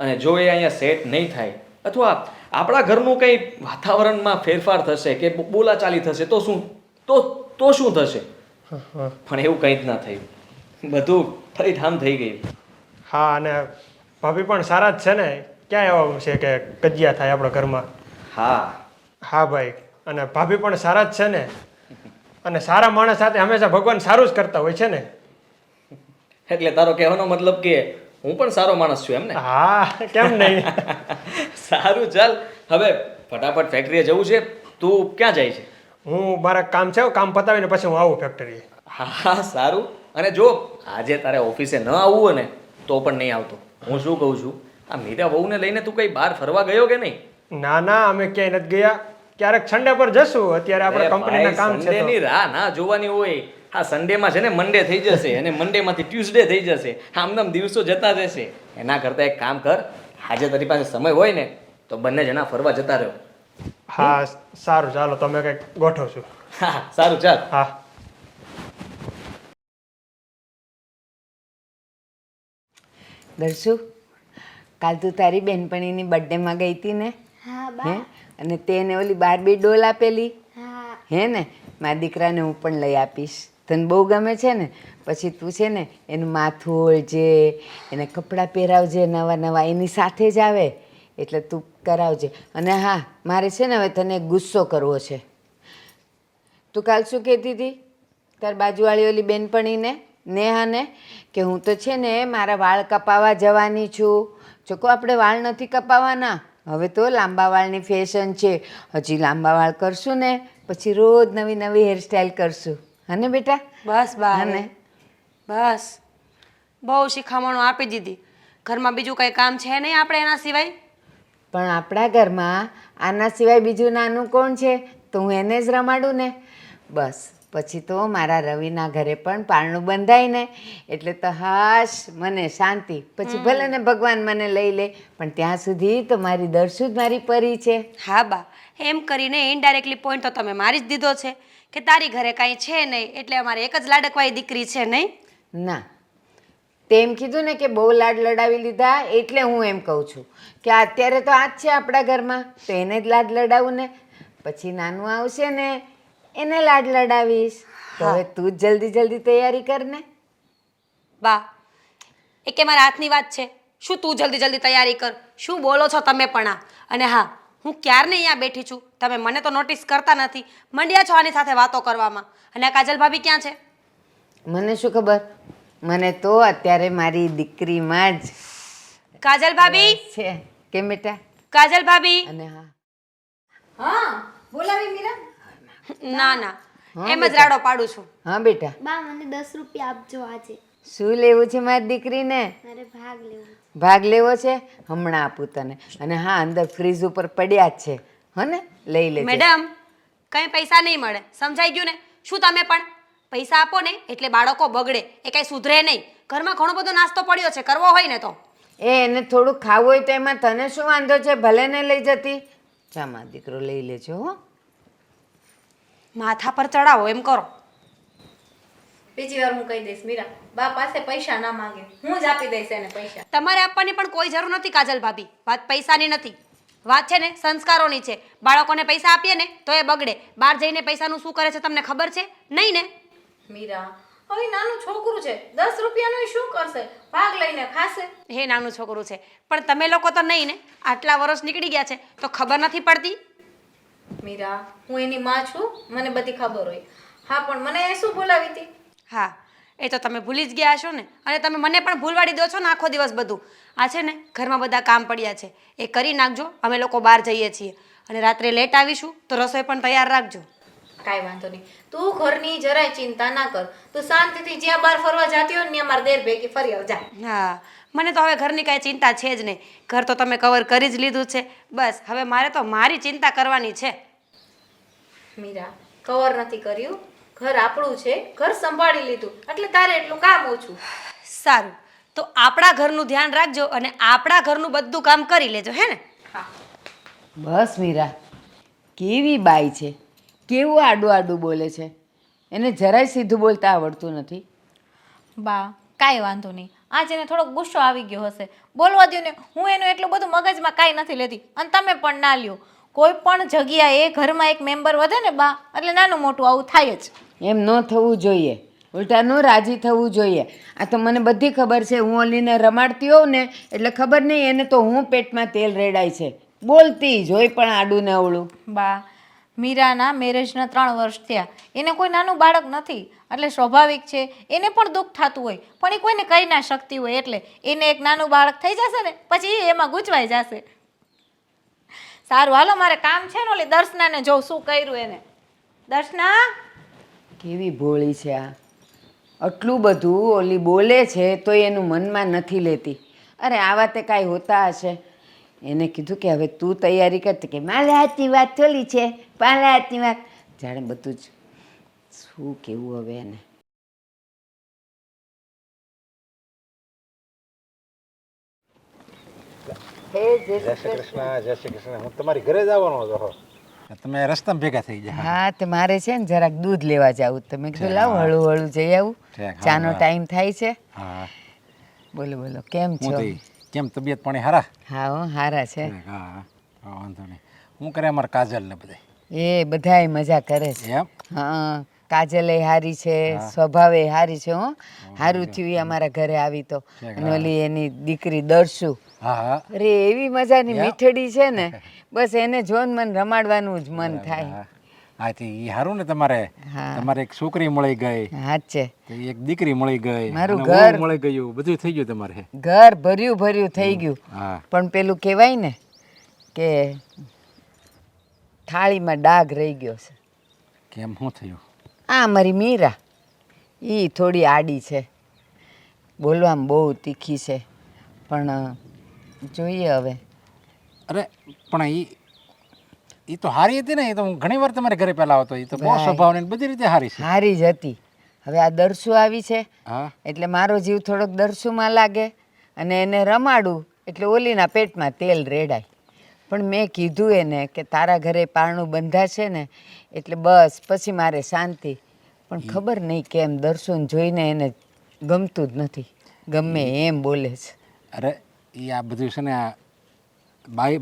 અને જો એ અહીંયા સેટ નહીં થાય અથવા આપણા ઘરનું કંઈ વાતાવરણમાં ફેરફાર થશે કે બોલાચાલી થશે તો શું તો શું થશે? પણ એવું કંઈ જ ના થયું. બધું ફરી ઠામ થઈ ગયું. હા, અને ભાભી પણ સારા જ છે ને. ક્યાં એવા છે કે કજિયા થાય આપણા ઘરમાં? હા હા ભાઈ, અને ભાભી પણ સારા જ છે ને. અને સારા માણસ સાથે હંમેશા ભગવાન સારું જ કરતા હોય છે ને. એટલે તારો કહેવાનો મતલબ કે હું પણ સારો માણસ છું એમ ને? હા, કેમ નહીં. સારું, ચાલ હવે ફટાફટ ફેક્ટરીએ જવું છે. તું ક્યાં જાય છે? હું મારા કામ છે, કામ પતાવીને પછી હું આવું ફેક્ટરીએ. હા સારું. અને જો આજે તારે ઓફિસે ન આવવું હોય ને તો પણ નહીં આવતો. હું શું કહું છું, આ મીરા વહુને લઈને તું કઈ બહાર ફરવા ગયો કે નહીં? ના ના, અમે ક્યાંય નથી ગયા. ક્યારેક સન્ડે પર જશું. અત્યારે આપણે કંપનીના કામ છે. સન્ડેની રાહ ના જોવાની હોય. હા, સન્ડેમાં છે ને મંડે થઈ જશે અને મંડેમાંથી ટ્યુઝડે થઈ જશે. આમ દિવસો જતા રહેશે. એના કરતાં એક કામ કર, આજે તારી પાસે સમય હોય ને તો બંને જણા ફરવા જતા રહ્યો. હા સારું, ચાલો તમે કંઈક ગોઠવશું. હા સારું, ચાલ. હા. દર્શુ, કાલ તું તારી બેનપણીની બર્થડેમાં ગઈ હતી ને? હા હે? બા. અને તેને ઓલી બાર્બી ડોલ આપેલી હા. હે ને? મારા દીકરાને હું પણ લઈ આપીશ. તને બહુ ગમે છે ને? પછી તું છે ને એનું માથું ઓળજે, એને કપડાં પહેરાવજે નવા નવા, એની સાથે જ આવે એટલે તું કરાવજે. અને હા, મારે છે ને હવે તને ગુસ્સો કરવો છે. તું કાલ શું કહેતી હતી તાર બાજુવાળી ઓલી બેનપણીને નેહાને કે હું તો છે ને મારા વાળ કપાવવા જવાની છું. ચોખ્ખો આપણે વાળ નથી કપાવવાના, હવે તો લાંબા વાળની ફેશન છે. હજી લાંબા વાળ કરશું ને પછી રોજ નવી નવી હેરસ્ટાઈલ કરશું. હને બેટા? બસ બા હને? હવે. બસ બહુ શિખામણો આપી દીધી. ઘરમાં બીજું કંઈ કામ છે નહીં આપણે એના સિવાય. પણ આપણા ઘરમાં આના સિવાય બીજું નાનું કોણ છે? તો હું એને જ રમાડું ને. બસ પછી તો મારા રવિના ઘરે પણ પારણું બંધાય ને એટલે તો હાશ મને શાંતિ. પછી ભલે ને ભગવાન મને લઈ લે, પણ ત્યાં સુધી તો મારી દર્શુ જ મારી પરી છે. હા બા, એમ કરીને ઇનડાયરેક્ટલી પોઈન્ટ તો તમે મારી જ દીધો છે કે તારી ઘરે કાંઈ છે નહીં એટલે અમારે એક જ લાડકવાઈ દીકરી છે નહીં. ના, તેમ કીધું ને કે બહુ લાડ લડાવી લીધા એટલે હું એમ કહું છું કે અત્યારે તો આ જ છે આપણા ઘરમાં, તો એને જ લાડ લડાવું ને. પછી નાનું આવશે ને એને લાડ લડાવીશ. તો હવે તું જ જલ્દી જલ્દી તૈયારી કર ને. બા એ કે મારા હાથની વાત છે, શું તું જલ્દી જલ્દી તૈયારી કર? શું બોલો છો તમે પણ આ? અને હા, હું ક્યારની અહીંયા બેઠી છું, તમે મને તો નોટિસ કરતા નથી, મંડ્યા છો આની સાથે વાતો કરવામાં. અને આ કાજલ ભાભી ક્યાં છે? મને શું ખબર, મને તો અત્યારે મારી દીકરીમાં જ કાજલ ભાભી, છે. કેમ બેટા? કાજલ ભાભી. અને હા, હા બોલાવી મીરા. ના ના, એમ જ રાડો પાડું છું. હા બેટા, બા મને 10 રૂપિયા આપજો આજે, શું લેવું છે મારી દીકરીને? મારે ભાગ લેવો છે. ભાગ લેવો છે? હમણાં આપું તને. અને હા, અંદર ફ્રીજ ઉપર પડ્યા જ છે, હો ને, લઈ લેજે. મેડમ, કંઈ પૈસા નહીં મળે, સમજાઈ ગયું ને? શું તમે પણ પૈસા આપો ને એટલે બાળકો બગડે, એ કાંઈ સુધરે નહીં. ઘરમાં ઘણો બધો નાસ્તો પડ્યો છે, કરવો હોય ને તો. એને થોડુંક ખાવું હોય તો એમાં તને શું વાંધો છે? ભલે ને લઈ જતી. ચામાં દીકરો લઈ લેજો હો. માથા પર ચડાવો એમ કરો. બીજી વાર હું કહી દઈશ મીરા, બા પાસે પૈસા ના માંગે, હું જ આપી દઈશ એને પૈસા. તમારે આપવાની પણ કોઈ જરૂર નથી કાજલ ભાભી. વાત પૈસાની નથી, વાત છે ને સંસ્કારોની છે. બાળકોને પૈસા આપીએ ને તો એ બગડે. બહાર જઈને પૈસાનું શું કરે છે તમને ખબર છે નહીં ને? મીરા, હવે નાનું છોકરું છે, 10 રૂપિયાનું શું કરશે? ભાગ લઈને ખાશે. હે નાનું છોકરું છે, પણ તમે લોકો તો નહીં ને. આટલા વર્ષ નીકળી ગયા છે તો ખબર નથી પડતી. મીરા, હું એની માં છું, મને બધી ખબર હોય. હા પણ મને એ શું બોલાવી હતી? હા, એ તો તમે ભૂલી જ ગયા છો ને. અને તમે મને પણ ભૂલવાડી દો છો ને આખો દિવસ બધું. આ છે ને ઘરમાં બધા કામ પડ્યા છે, એ કરી નાખજો. અમે લોકો બહાર જઈએ છીએ અને રાત્રે લેટ આવીશું તો રસોઈ પણ તૈયાર રાખજો. કાંઈ વાંધો નહીં, તું ઘરની જરાય ચિંતા ના કર. તું શાંતિથી જ્યાં બહાર ફરવા જતી હોય ને ત્યાં મારા દેર ભેગી ફરી આવજા. હા, મને તો હવે ઘરની કાંઈ ચિંતા છે જ નહીં. ઘર તો તમે કવર કરી જ લીધું છે. બસ હવે મારે તો મારી ચિંતા કરવાની છે. મીરા, કવર નથી કર્યું, ઘર આપણું છે, ઘર સંભાળી લીધું એટલે તારે એટલું કામ ઓછું. સારું, તો આપણા ઘરનું ધ્યાન રાખજો અને આપણા ઘરનું બધું કામ કરી લેજો, હે ને? હા બસ મીરા, કેવી બાઈ છે, કેવું આડું આડું બોલે છે. એને જરાય સીધું બોલતા આવડતું નથી. બા કાંઈ વાંધો નહીં, આજે એને થોડોક ગુસ્સો આવી ગયો હશે, બોલવા દો ને. હું એનું એટલું બધું મગજમાં કાંઈ નથી લેતી અને તમે પણ ના લ્યો. કોઈ પણ જગ્યાએ ઘરમાં એક મેમ્બર વધે ને બા એટલે નાનું મોટું આવું થાય જ. એમ ન થવું જોઈએ, ઉલટાનું રાજી થવું જોઈએ. આ તો મને બધી ખબર છે. હું ઓલીને રમાડતી હોઉં ને એટલે ખબર નહીં એને તો હું પેટમાં તેલ રેડાય છે. બોલતી જ હોય પણ આડું ને અવળું. બા મીરાના મેરેજના 3 વર્ષ થયા, એને કોઈ નાનું બાળક નથી એટલે સ્વાભાવિક છે એને પણ દુઃખ થતું હોય, પણ એ કોઈને કહી ના શકતી હોય. એટલે એને એક નાનું બાળક થઈ જશે ને પછી એમાં ગૂંચવાઈ જશે. સારું હાલો, મારે કામ છે ને ઓલી દર્શનાને જોઉં શું કર્યું એને. દર્શના, કેવી ભોળી છે આ. આટલું બધું ઓલી બોલે છે તો એનું મનમાં નથી લેતી. અરે આવા તે કાંઈ હોતા હશે. એને કીધું કે હવે તું તૈયારી કરતી, કે મારે હાથની વાત થોડી છે, પાલા હાથની વાત. જાણે બધું જ શું કેવું હવે એને. જય શ્રી કૃષ્ણ, જય શ્રી કૃષ્ણ. હું તમારી ઘરે જ આવવાનો હતો. તમે રસ્તામાં ભેગા થઈ ગયા. હા, તે મારે છે ને જરાક દૂધ લેવા જાવું. તમે કીધું લાવ હળું હળું જઈ આવું, ચાનો ટાઈમ થાય છે. હા, બોલો બોલો, કેમ છો? કેમ તબિયત પાણી હારા? હા હો, હારા છે. હા, વાંધો નહીં. હું કરે અમારા કાજલ ને બધા? એ બધાય મજા કરે છે. એમ? હા, કાજલે હારી છે, સ્વભાવે હારી છે. હો, હારું થયું અમારા ઘરે આવી તો. અને ઓલી એની દીકરી દર્શુ, હા હા. અરે એવી મજાની મીઠડી છે ને, બસ એને જોઈને મને રમાડવાનું જ મન થાય. હા તે એ સારું ને તમારે તમારે એક છોકરી મળી ગઈ, હાચે તો એક દીકરી મળી ગઈ, મારું અને ઘર- વહુ મળી ગયું, બધું થઈ ગયું તમારે. ઘર ભર્યું ભર્યું થઈ ગયું. હા પણ પેલું કહેવાય ને કે થાળીમાં ડાઘ રહી ગયો છે. કેમ શું થયું? આ મારી મીરા એ થોડી આડી છે, બોલવામાં બહુ તીખી છે, પણ જોઈએ હવે. અરે પણ એ તો હારી હતી ને, એ તો હું ઘણી વાર તમારે ઘરે પહેલા આવતો, એ તો બહુ ભાઈ. સ્વભાવ ને બધી રીતે હારી છે. હારી જ હતી. હવે આ દરસુ આવી છે હા એટલે મારો જીવ થોડોક દરસુમાં લાગે, અને એને રમાડું એટલે ઓલીના પેટમાં તેલ રેડાય. પણ મેં કીધું એને કે તારા ઘરે પારણું બંધાશે ને એટલે બસ પછી મારે શાંતિ. પણ ખબર નહીં કેમ દર્શુને જોઈને એને ગમતું જ નથી, ગમે એમ બોલે છે. અરે એ આ બધું છે ને, આ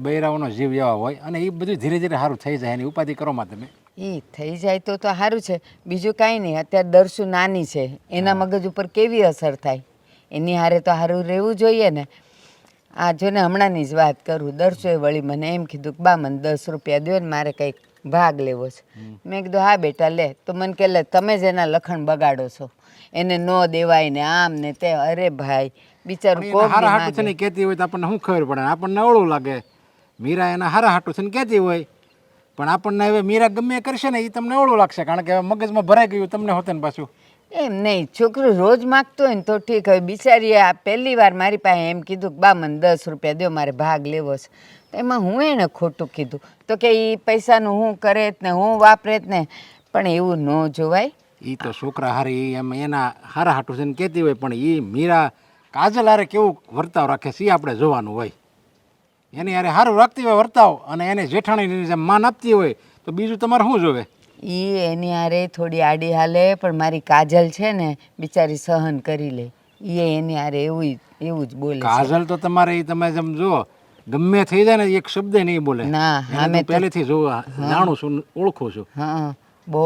બૈરાઓનો જીવ એવા હોય, અને એ બધું ધીરે ધીરે સારું થઈ જાય, એની ઉપાધિ કરો માં તમે. એ થઈ જાય તો સારું છે, બીજું કાંઈ નહીં. અત્યારે દર્શુ નાની છે, એના મગજ ઉપર કેવી અસર થાય, એની હારે તો સારું રહેવું જોઈએ ને. આ જો ને હમણાંની જ વાત કરું, દર્શુએ વળી મને એમ કીધું કે બા મને 10 રૂપિયા દો ને મારે કંઈક ભાગ લેવો છે. મેં કીધું હા બેટા લે. તો મને કહે લે તમે જ એના લખણ બગાડો છો, એને ન દેવાય ને આમ ને તે. અરે ભાઈ બિચારું કોક હારા હાટું છે ને કહેતી હોય તો આપણને શું ખબર પડે, આપણને અવળું લાગે. મીરા એના હારા હાટું છે ને કહેતી હોય, પણ આપણને હવે મીરા ગમે એ કરશે ને એ તમને અવળું લાગશે, કારણ કે હવે મગજમાં ભરાઈ ગયું તમને હોતે ને પાછું. એમ નહીં, છોકરું રોજ માગતો હોય ને તો ઠીક. હવે બિચારીએ આ પહેલી વાર મારી પાસે એમ કીધું કે બા મને 10 રૂપિયા દો મારે ભાગ લેવો છે. તો એમાં હું એને ખોટું કીધું તો કે એ પૈસાનું હું કરે જ ને હું વાપરે જ ને. પણ એવું ન જોવાય. એ તો છોકરા હારી એમ એના હારા હાટું છે ને કહેતી હોય, પણ એ મીરા કાજલ હારે કેવું વર્તાવ રાખે છે એ આપણે જોવાનું હોય. એની હારે સારું રાખતી હોય વર્તાવ, અને એને જેઠાણીની જેમ માન આપતી હોય, તો બીજું તમારે શું જોવે? એની હારે થોડી આડી હાલે, પણ મારી કાજલ છે ને બિચારી સહન કરી લે. એની હારે એવું જ બોલે છે. કાજલ તો તમારે ઈ તમે જેમ જુઓ ગમે થઈ જાય ને એક શબ્દ નહીં બોલે. ના, એને અમે તો પહેલેથી જોવા જાણું છું, ઓળખું છું. હા બહુ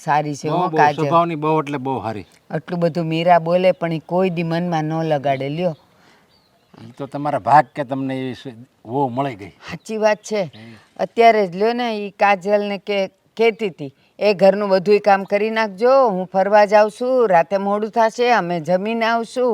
સારી છે બહુ હો બહુ કાજલ. સ્વભાવની બહુ એટલે બહુ સારી. આટલું બધું મીરા બોલે પણ એ કોઈ દી મનમાં ન લગાડે લ્યો. એ તો તમારા ભાગ કે તમને એ વો મળી ગઈ. સાચી વાત છે. અત્યારે જ લ્યો ને એ કાજલને કહેતી હતી એ ઘરનું બધુંય કામ કરી નાખજો, હું ફરવા જાઉં છું, રાતે મોડું થશે, અમે જમીને આવશું,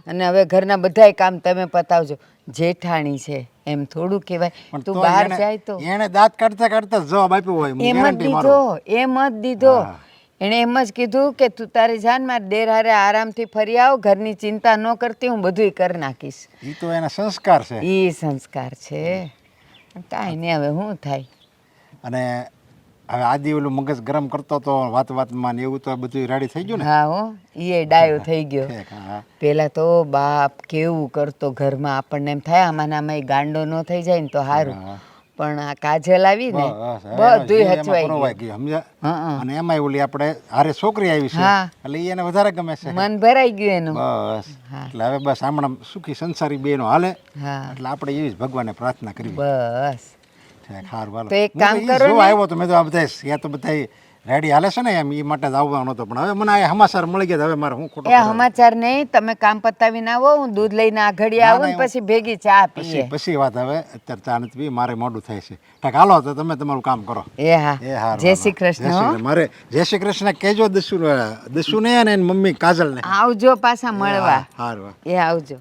અને હવે ઘરના બધાય કામ તમે પતાવજો. જેઠાણી છે એમ થોડું કહેવાય. તું તોય બહાર એને- જાય તો એને દાંત કાઢતા કાઢતા જ જવાબ આપ્યો હોય. હું એમ જ guarantee દીધો, મારું. એમ જ દીધો. હા. એણે એમ જ કીધું કે તું તારી જાન મારે દેર હારે આરામથી ફરી આવ, ઘરની ચિંતા ન કરતી, હું બધુંય કરી નાખીશ. ઈ તો એના સંસ્કાર છે. એ સંસ્કાર છે. કાંઈ નહીં, હવે શું થાય. અને હવે આદિ ઓલું મગજ ગરમ કરતો તો વાતમાં ને એવું તો બધું રેડી થઈ ગયું ને. હા હો, એ ડાયો થઈ ગયો. ઠીક, હા. પેલા તો બાપ કેવું કરતો ઘરમાં, આપણને એમ થાય આમાં ને આમાં ય ગાંડો ન થઈ જાય ને તો સારું. હા. પણ આ કાજલ આવી ને બસ, હવે એનો જીવ બધુંય એમાં હચવાઈ પરોવાઈ ગયું. ગયું, સમજ્યા? હા અને એમાંય ઓલી આપણે હારે છોકરી આવી છે, હા. એટલે ઈ એને વધારે ગમે છે. મન ભરાઈ ગયું એનું. બસ હા. એટલે હવે બસ હમણાં સુખી સંસારી બેનો હાલે, હા એટલે આપણે એવી જ ભગવાનને પ્રાર્થના કરવી. બસ. ઠીક, હારું, હાલો. તો એક હું કામ ઈ કરો જોવા ને. આવ્યો તો મેં તો આ બધા તો બધા રેડી હાલે છે ને એમ, એ માટે જ આવવાનો હતો, પણ હવે મને આ સમાચાર મળી ગયા, હવે મારે હું ખોટો એ સમાચાર નહીં, તમે કામ પતાવીને આવો, હું દૂધ લઈને આ ઘડી ના, આવું ને ના, પછી ભેગી ચા પીએ. પછી વાત. હવે અત્યારે ચા નથી પી, મારે મોડું થાય છે. ઠીક, હાલો તો તમે તમારું કામ કરો. એ હા, એ હારું, જય હાલો. શ્રી કૃષ્ણ હો. મારે જય શ્રી કૃષ્ણ કહેજો દસ્યુને અને એની મમ્મી કાજલને. આવજો પાછા મળવા. હારું. એ આવજો.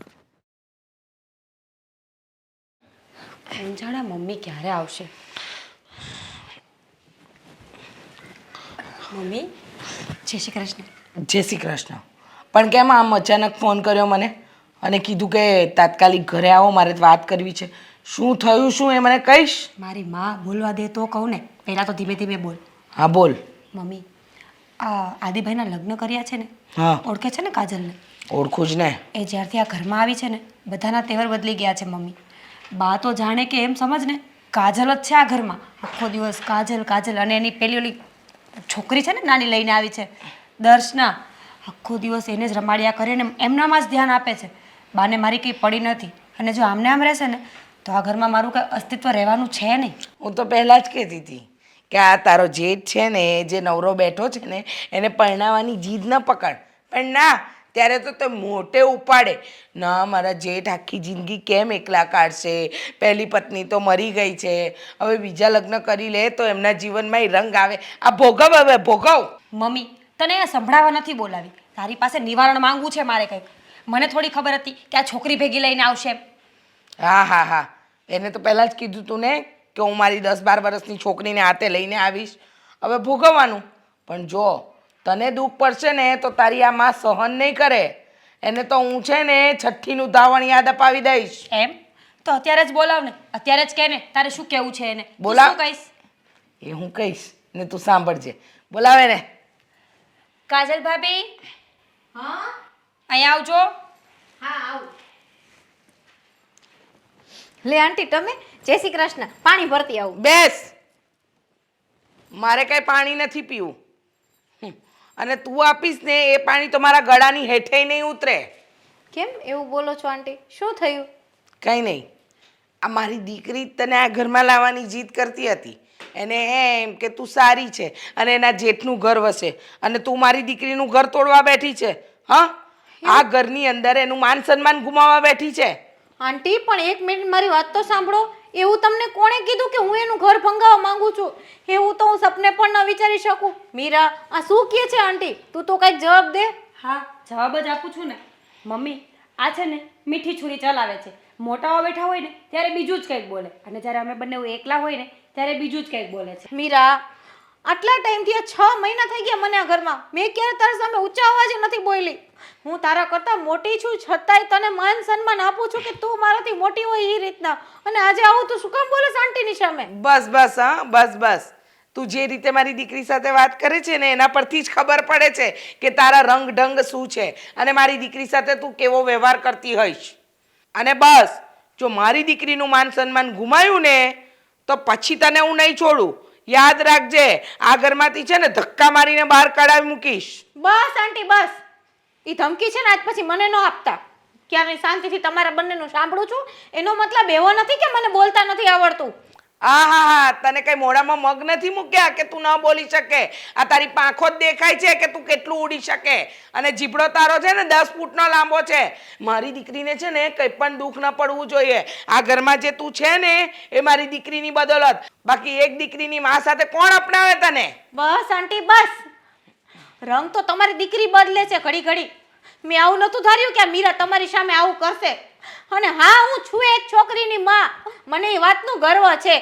જાણે મમ્મી ક્યારે આવશે. મમ્મી જય શ્રી કૃષ્ણ. જય શ્રી કૃષ્ણ. પણ કેમ આમ અચાનક ફોન કર્યો મને અને કીધું કે તાત્કાલિક ઘરે આવો, મારે વાત કરવી છે? શું થયું, શું એ મને કહીશ? મારી માં બોલવા દે તો કહું ને. પહેલાં તો ધીમે ધીમે બોલ. હા બોલ. મમ્મી આ આદિભાઈના લગ્ન કર્યા છે ને, હા ઓળખે છે ને કાજલને? ઓળખું જ ને. એ જ્યારથી આ ઘરમાં આવી છે ને બધાના તેવર બદલી ગયા છે મમ્મી. બા તો જાણે કે એમ સમજ ને કાજલ જ છે આ ઘરમાં. આખો દિવસ કાજલ કાજલ, અને એની પેલી ઓલી છોકરી છે ને નાની લઈને આવી છે દર્શના, આખો દિવસ એને જ રમાડ્યા કરે ને એમનામાં જ ધ્યાન આપે છે. બાને મારી કંઈ પડી નથી, અને જો આમને આમ રહેશે ને તો આ ઘરમાં મારું કંઈ અસ્તિત્વ રહેવાનું છે નહીં. હું તો પહેલાં જ કહેતી હતી કે આ તારો જેઠ છે ને, જે નવરો બેઠો છે ને, એને પરણાવવાની જીદ ન પકડ. પણ ના, ત્યારે તો તે મોટે ઉપાડે ના મારા જેઠ આખી જિંદગી કેમ એકલા કાઢશે, પહેલી પત્ની તો મરી ગઈ છે, હવે બીજા લગ્ન કરી લે તો એમના જીવનમાં રંગ આવે. આ ભોગવ, હવે ભોગવ. મમ્મી તને આ સંભળાવવા નથી બોલાવી, તારી પાસે નિવારણ માંગવું છે મારે કંઈક. મને થોડી ખબર હતી કે આ છોકરી ભેગી લઈને આવશે એમ. હા હા હા, એને તો પહેલાં જ કીધું તું ને કે હું મારી 10-12 વર્ષની છોકરીને હાથે લઈને આવીશ. હવે ભોગવવાનું. પણ જો તને દુઃખ પડશે ને તો તારી આ માં સહન નહીં કરે. એને તો હું છે ને છઠ્ઠીનું ધાવણ યાદ અપાવી દઈશ. એમ તો અત્યારે જ બોલાવ ને, અત્યારે જ કહે ને તારે શું કહેવું છે એને. તું બોલાવ. શું કહીશ? એ હું કહીશ ને તું સાંભળજે. બોલાવે ને. કાજલ ભાભી હા અહીંયા આવજો. હા આવું. લે આંટી તમે જય શ્રી કૃષ્ણ. પાણી ભરતી આવું. બેસ. મારે કઈ પાણી નથી પીવું. અને તું આપીશ ને એ પાણી તો મારા ગળાની હેઠે નહીં ઉતરે. કેમ એવું બોલો છો આંટી? શું થયું? કંઈ નહીં. આ મારી દીકરી તને આ ઘરમાં લાવવાની જીદ કરતી હતી. એને એમ કે તું સારી છે અને એના જેઠનું ઘર વસે અને તું મારી દીકરીનું ઘર તોડવા બેઠી છે. હા, આ ઘરની અંદર એનું માન સન્માન ગુમાવવા બેઠી છે. આંટી પણ એક મિનિટ મારી વાત તો સાંભળો. એવું તમને કોણે કીધું કે હું એનું ઘર ભંગાવવા માંગુ છું? એવું તો હું સપને પણ ન વિચારી શકું. મીરા આ શું કહે છે આંટી? તું તો કંઈક જવાબ દે. હા જવાબ જ આપું છું ને મમ્મી. આ છે ને મીઠી છુરી ચલાવે છે. મોટાઓ બેઠા હોય ને ત્યારે બીજું જ કંઈક બોલે અને જ્યારે અમે બંને એકલા હોય ને ત્યારે બીજું જ કંઈક બોલે છે. મીરા આટલા ટાઈમથી આ 6 મહિના થઈ ગયા મને આ ઘરમાં. મેં ક્યારે તારા સામે ઊંચા અવાજે નથી બોલી. હું તારા કરતાં મોટી છું છતાંય તને માન સન્માન આપું છું કે તું મારાથી મોટી હોય એ રીતના. અને આજે આવું તું શું કામ બોલે આંટીની સામે? બસ બસ, હા બસ બસ. તું જે રીતે મારી દીકરી સાથે વાત કરે છે ને એના પરથી જ ખબર પડે છે કે તારા રંગ ઢંગ શું છે અને મારી દીકરી સાથે તું કેવો વ્યવહાર કરતી હોઈશ. અને બસ જો મારી દીકરીનું માન સન્માન ગુમાયું ને તો પછી તને હું નહીં છોડું. યાદ રાખજે, આ ઘરમાંથી છે ને ધક્કા મારીને બહાર કઢાવી મૂકીશ. બસ આંટી બસ. એ ધમકી છે ને આજ પછી મને ન આપતા. ક્યારે શાંતિથી તમારા બંનેનું સાંભળું છું. એનો મતલબ એવો નથી કે મને બોલતા નથી આવડતું. હા હા હા, તને કઈ મોઢામાં મગ નથી મૂક્યા કે તું ન બોલી શકે. આ તારી પાંખો જ દેખાય છે કે તું કેટલું ઉડી શકે. અને જીભડો તારો છે ને 10 ફૂટનો લાંબો છે. મારી દીકરીને છે ને કંઈ પણ દુઃખ ન પડવું જોઈએ. આ ઘરમાં જે તું છે ને એ મારી દીકરીની બદોલત. બાકી એક દીકરીની માં સાથે કોણ અપનાવે તને? બસ આંટી બસ. રંગ તો તમારી દીકરી બદલે છે ઘડી ઘડી. મેં આવું નહોતું ધાર્યું કે આ મીરા તમારી સામે આવું કરશે. અને હા હું છું એક છોકરીની માં. મને એ વાતનું ગર્વ છે.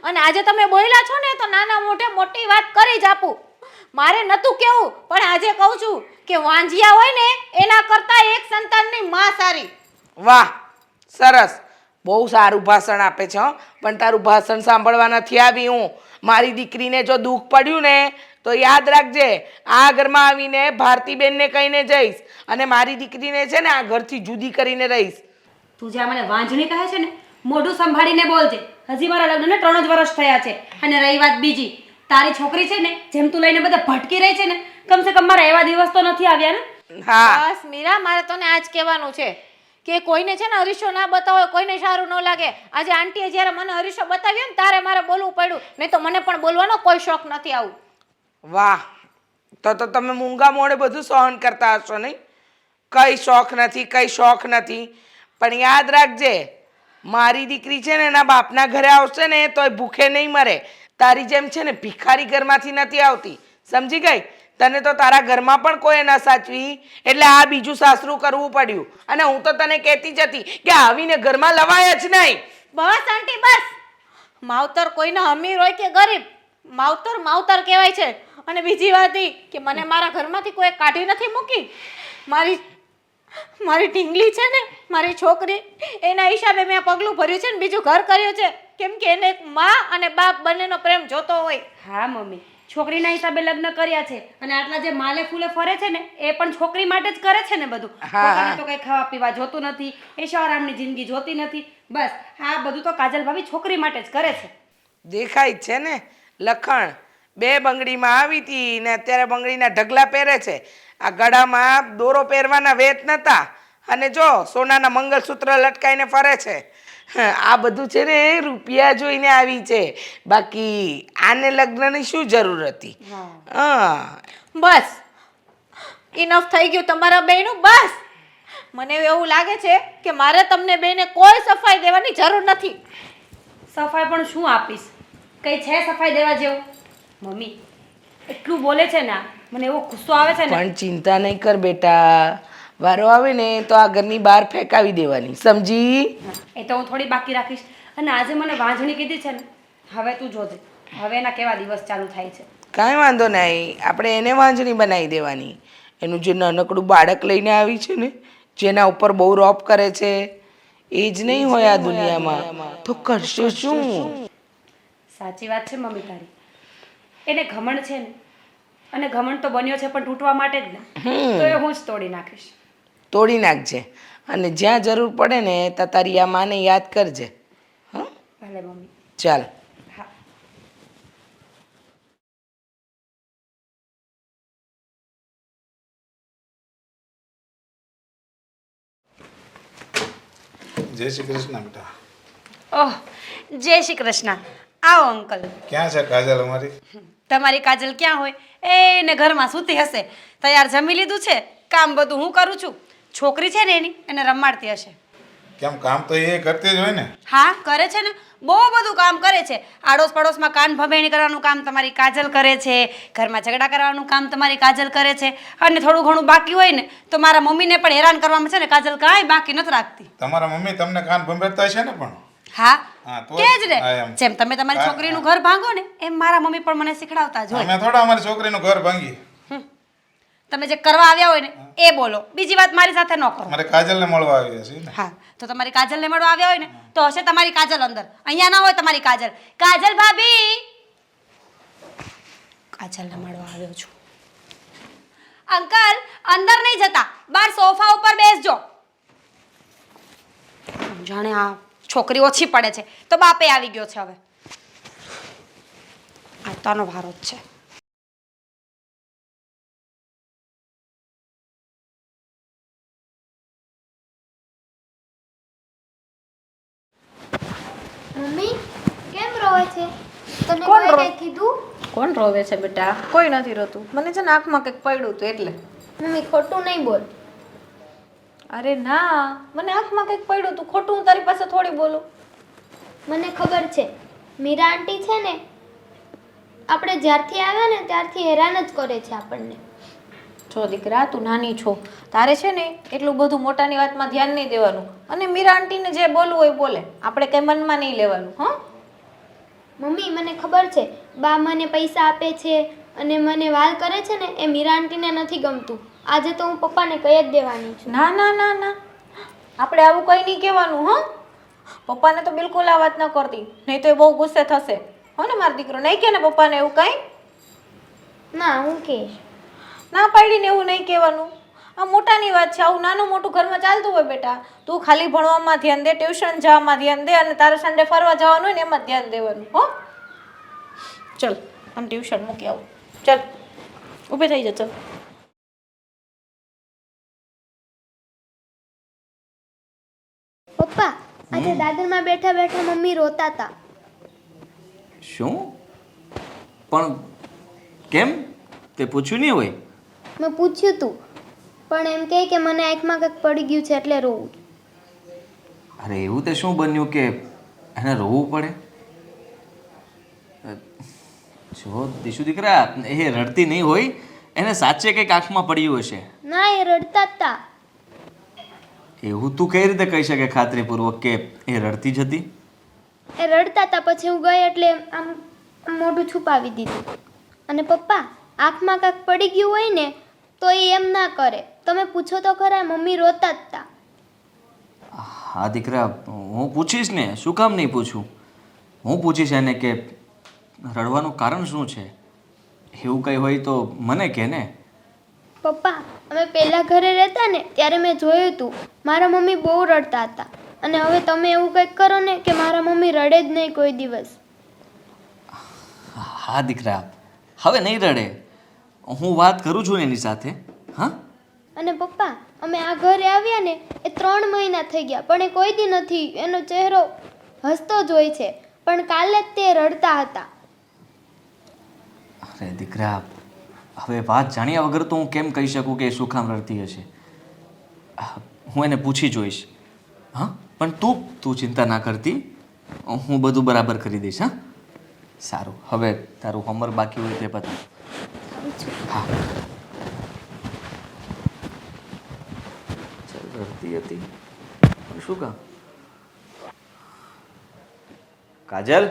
અને આજે તમે બોલ્યા છો ને તો નાના મોઢે મોટી વાત કરી જ આપું. મારે નહોતું કેવું પણ આજે કહું છું કે વાંજિયા હોય ને એના કરતાં એક સંતાનની માં સારી. વાહ, સરસ. બહુ સારું ભાષણ આપે છે હો. પણ તારું ભાષણ સાંભળવા નથી આવી હું. મારી દીકરીને જો દુઃખ પડ્યું ને તો યાદ રાખજે, આ ઘરમાં આવીને ભારતીબેનને કહીને જઈશ અને મારી દીકરીને છે ને આ ઘરથી જુદી કરીને રહીશ. તું જ્યાં મને વાંજણી કહે છે ને મોઢું સંભાળીને બોલજે. હજી મારા લગ્નને 3 જ વર્ષ થયા છે. અને રહી વાત બીજી, તારી છોકરી છે ને જેમ તું લઈને બધા ભટકી રહી છે ને, કમસે કમ મારા એવા દિવસ તો નથી આવ્યા ને. હા બસ મીરા મારે તને આજ કહેવાનું છે કે કોઈને છે ને અરીસો ના બતાવો, કોઈને સારું ન લાગે. આજે આંટીએ જ્યારે મને અરીસો બતાવ્યો ને તારે મારે બોલવું પડ્યું. નહીં તો મને પણ બોલવાનો કોઈ શોખ નથી. આવું વાહ, તો તમે મૂંગા મોડે બધું સહન કરતા હશો નહીં? કઈ શોખ નથી, કઈ શોખ નથી. પણ યાદ રાખજે, મારી દીકરી છે ને એના બાપના ઘરે આવશે ને તો એ ભૂખે નહીં મરે. તારી જેમ છે ને ભિખારી ઘરમાંથી નથી આવતી. સમજી ગઈ? તને તો તારા ઘરમાં પણ કોઈ ન સાચવી એટલે આ બીજું સાસરું કરવું પડ્યું. અને હું તો તને કહેતી જ હતી કે આવીને ઘરમાં લવાય જ નહીં. બસ આંટી બસ. માવતર કોઈના અમીર હોય કે ગરીબ, માવતર માવતર કહેવાય છે. અને બીજી વાત એ કે મને મારા ઘરમાંથી કોઈ કાઢી નથી મૂકી. મારી ઢીંગલી છે ને મારી છોકરી, એના હિસાબે મેં પગલું ભર્યું છે ને બીજું ઘર કર્યું છે. કેમ કે એને એક માં અને બાપ બંનેનો પ્રેમ જોતો હોય. હા મમ્મી, છોકરીના હિસાબે લગ્ન કર્યા છે અને આટલા જે માલે ફૂલે ફરે છે ને એ પણ છોકરી માટે જ કરે છે ને બધું. પોતાને તો કઈ ખાવા પીવા જોતું નથી, એશોઆરામની જિંદગી જોતી નથી. બસ આ બધું તો કાજલ ભાભી છોકરી માટે જ કરે છે. દેખાય જ છે ને લખણ. 2 બંગડીમાં આવી હતી ને અત્યારે બંગડીના ઢગલા પહેરે છે. આ ગળામાં દોરો પહેરવાના વેત નતા અને જો સોનાના મંગળસૂત્ર લટકાઈને ફરે છે. આ બધું છે ને રૂપિયા જોઈને આવી છે. બાકી આને લગ્નની શું જરૂર હતી? હા બસ ઇનફ થઈ ગયું તમારા બેયનું બસ. મને એવું લાગે છે કે મારે તમને બેને કોઈ સફાઈ દેવાની જરૂર નથી. સફાઈ પણ શું આપીશ? કઈ છે સફાઈ દેવા જેવું? મમ્મી એટલું બોલે છે ને આ, મને એવો ગુસ્સો આવે છે ને. પણ ચિંતા નહીં કર બેટા, વારો આવે ને તો આ ઘરની બહાર ફેંકાવી દેવાની, સમજી? એ તો હું થોડી બાકી રાખીશ. અને આજે મને વાંઝણી કીધી છે ને, હવે તું જોજે હવે એના કેવા દિવસ ચાલુ થાય છે. કાંઈ વાંધો નહીં, આપણે એને વાંજણી બનાવી દેવાની. એનું જે નાનકડું બાળક લઈને આવી છે ને, જેના ઉપર બહુ રોપ કરે છે, એ જ નહીં હોય આ દુનિયામાં, તો કરશે શું? સાચી વાત છે મમ્મી તારી. એને ઘમંડ છે ને, અને ઘમંડ તો બન્યો છે પણ તૂટવા માટે જ ને, તો એ હું જ તોડી નાખીશ. તોડી નાખજે, અને જ્યાં જરૂર પડે ને ત્યાં તારી આ માને યાદ કરજે. હા, ભલે મમ્મી. ચાલ. હા. જય શ્રી કૃષ્ણ બેટા. ઓહ, જય શ્રી કૃષ્ણ. આવો અંકલ. ક્યાં છે કાજલ અમારી? તમારી કાજલ ક્યાં હોય? એને ઘરમાં સૂતી હશે. તૈયાર જમી લીધું છે, કામ બધું હું કરું છું. છોકરી છે ને એની, એને રમાડતી હશે. કેમ, કામ તો એ કરતી જ હોય ને. હા કરે છે ને, બહુ બધું કામ કરે છે. આડોશ પડોશમાં કાન ભમેણી કરવાનું કામ તમારી કાજલ કરે છે, ઘરમાં ઝઘડા કરવાનું કામ તમારી કાજલ કરે છે, અને થોડું ઘણું બાકી હોય ને તો મારા મમ્મીને પણ હેરાન કરવામાં છે ને કાજલ કાંઈ બાકી નથી રાખતી. તમારા મમ્મી તમને કાન ભંભેરતા છે ને પણ. હા હા, તો કે જ ને, હા, એમ. જેમ તમે તમારી છોકરીનું ઘર ભાંગો ને એમ મારા મમ્મી પણ મને શીખડાવતા જ હોય. અમે થોડા અમારી છોકરીનું ઘર ભાંગી. તમે જે કરવા આવ્યા હોય ને એ બોલો, બીજી વાત મારી સાથે ન કરો. મારે કાજલને મળવા આવ્યા છીએ ને. હા, તો તમારી કાજલને મળવા આવ્યા હોય ને તો હશે તમારી કાજલ અંદર, અહીંયા ના હોય તમારી કાજલ. કાજલ ભાભી, કાજલને મળવા આવ્યો છું. અંકલ અંદર નહીં જતા, બહાર સોફા ઉપર બેસજો. જાણે આ છોકરી ઓછી પડે છે તો બાપે આવી ગયો છે. હવે આતાનો ભારો જ છે. મમ્મી કેમ રોવે છે? તને કોણ કોઈ રો- કંઈ કીધું? કોણ રોવે છે બેટા? કોઈ નથી રોતું. મને છે ને આંખમાં કંઈક પડ્યું હતું એટલે. મમ્મી ખોટું નહીં બોલ. અરે ના, મને આંખમાં કંઈક પડ્યું હતું. ખોટું હું તારી પાસે થોડી બોલું. મને ખબર છે મીરા આંટી છે ને, આપણે જ્યારથી આવ્યા ને ત્યારથી હેરાન જ કરે છે આપણને. જો દીકરા, તું નાની છો, તારે છે ને એટલું બધું મોટાની વાતમાં ધ્યાન નહીં દેવાનું. અને મીરા આંટીને જે બોલવું હોય બોલે, આપણે કંઈ મનમાં નહીં લેવાનું. હા, મમ્મી મને ખબર છે બા મને પૈસા આપે છે અને મને વાલ કરે છે ને, એ મીરા આંટીને નથી ગમતું. આજે તો હું પપ્પાને કહી જ દેવાની છું. ના ના ના ના, આપણે આવું કંઈ નહીં કહેવાનું. હા, પપ્પાને તો બિલકુલ આ વાત ન કરતી, નહીં તો એ બહુ ગુસ્સે થશે. હો ને મારો દીકરો? નહીં કે ને પપ્પાને એવું કંઈ? ના હું કહીશ. ના પાડીને એવું નહીં કહેવાનું. આ મોટાની વાત છે. આવું નાનું મોટું ઘરમાં ચાલતું હોય બેટા. તું ખાલી ભણવામાં ધ્યાન દે, ટ્યુશન જવામાં ધ્યાન દે, અને તારે સન્ડે ફરવા જવાનું હોય ને એમાં ધ્યાન દેવાનું. હો, ચલ આમ ટ્યુશન મૂકી આવું. ચલ ઊભી થઈ જા. ચલ. પપ્પા આજે દાદરમાં બેઠા બેઠા મમ્મી રોતા હતા. શું? પણ કેમ? તે પૂછ્યું નહીં હોય? મેં પૂછ્યું તું પણ એમ કહે કે મને આંખમાં કંઈક પડી ગયું છે એટલે રોવું. અરે એવું તે શું બન્યું કે એને રોવું પડે? જો દીશુ દીકરા, એ રડતી નહીં હોય, એને સાચે કંઈક આંખમાં પડ્યું હશે. ના એ રડતા જ હતા. એવું તું કઈ રીતે કહી શકે ખાતરીપૂર્વક કે એ રડતી જ હતી? એ રડતા હતા પછી હું ગઈ એટલે આમ મોઢું છુપાવી દીધું. અને પપ્પા આંખમાં કાંઈક પડી ગયું હોય ને તો એ એમ ના કરે. તમે પૂછો તો ખરા, મમ્મી રોતા જ હતા. હા દીકરા, હું પૂછીશ ને, શું કામ નહીં પૂછું? હું પૂછીશ એને કે રડવાનું કારણ શું છે. એવું કંઈ હોય તો મને કહે ને. પપ્પા અમે પહેલાં ઘરે રહેતા ને ત્યારે મેં જોયું હતું મારા મમ્મી બહુ રડતા હતા. અને હવે તમે એવું કંઈક કરો ને કે મારા મમ્મી રડે જ નહીં કોઈ દિવસ. હા દીકરા, હવે નહીં રડે. હું વાત કરું છું ને એની સાથે. હા. અને પપ્પા અમે આ ઘરે આવ્યા ને એ 3 મહિના થઈ ગયા પણ એ કોઈ દી નથી એનો ચહેરો હસતો જ હોય છે. પણ કાલે જ તે રડતા હતા. અરે દીકરા, હવે વાત જાણ્યા વગર તો હું કેમ કહી શકું કે એ શું કામ રડતી હશે? હું એને પૂછી જોઈશ. હા, પણ તું ચિંતા ના કરતી, હું બધું બરાબર કરી દઈશ. હા, સારું. હવે તારું હોમવર્ક બાકી હોય તે પતાવ. હા, ચાલ, રડતી હતી પણ શું કામ? કાજલ,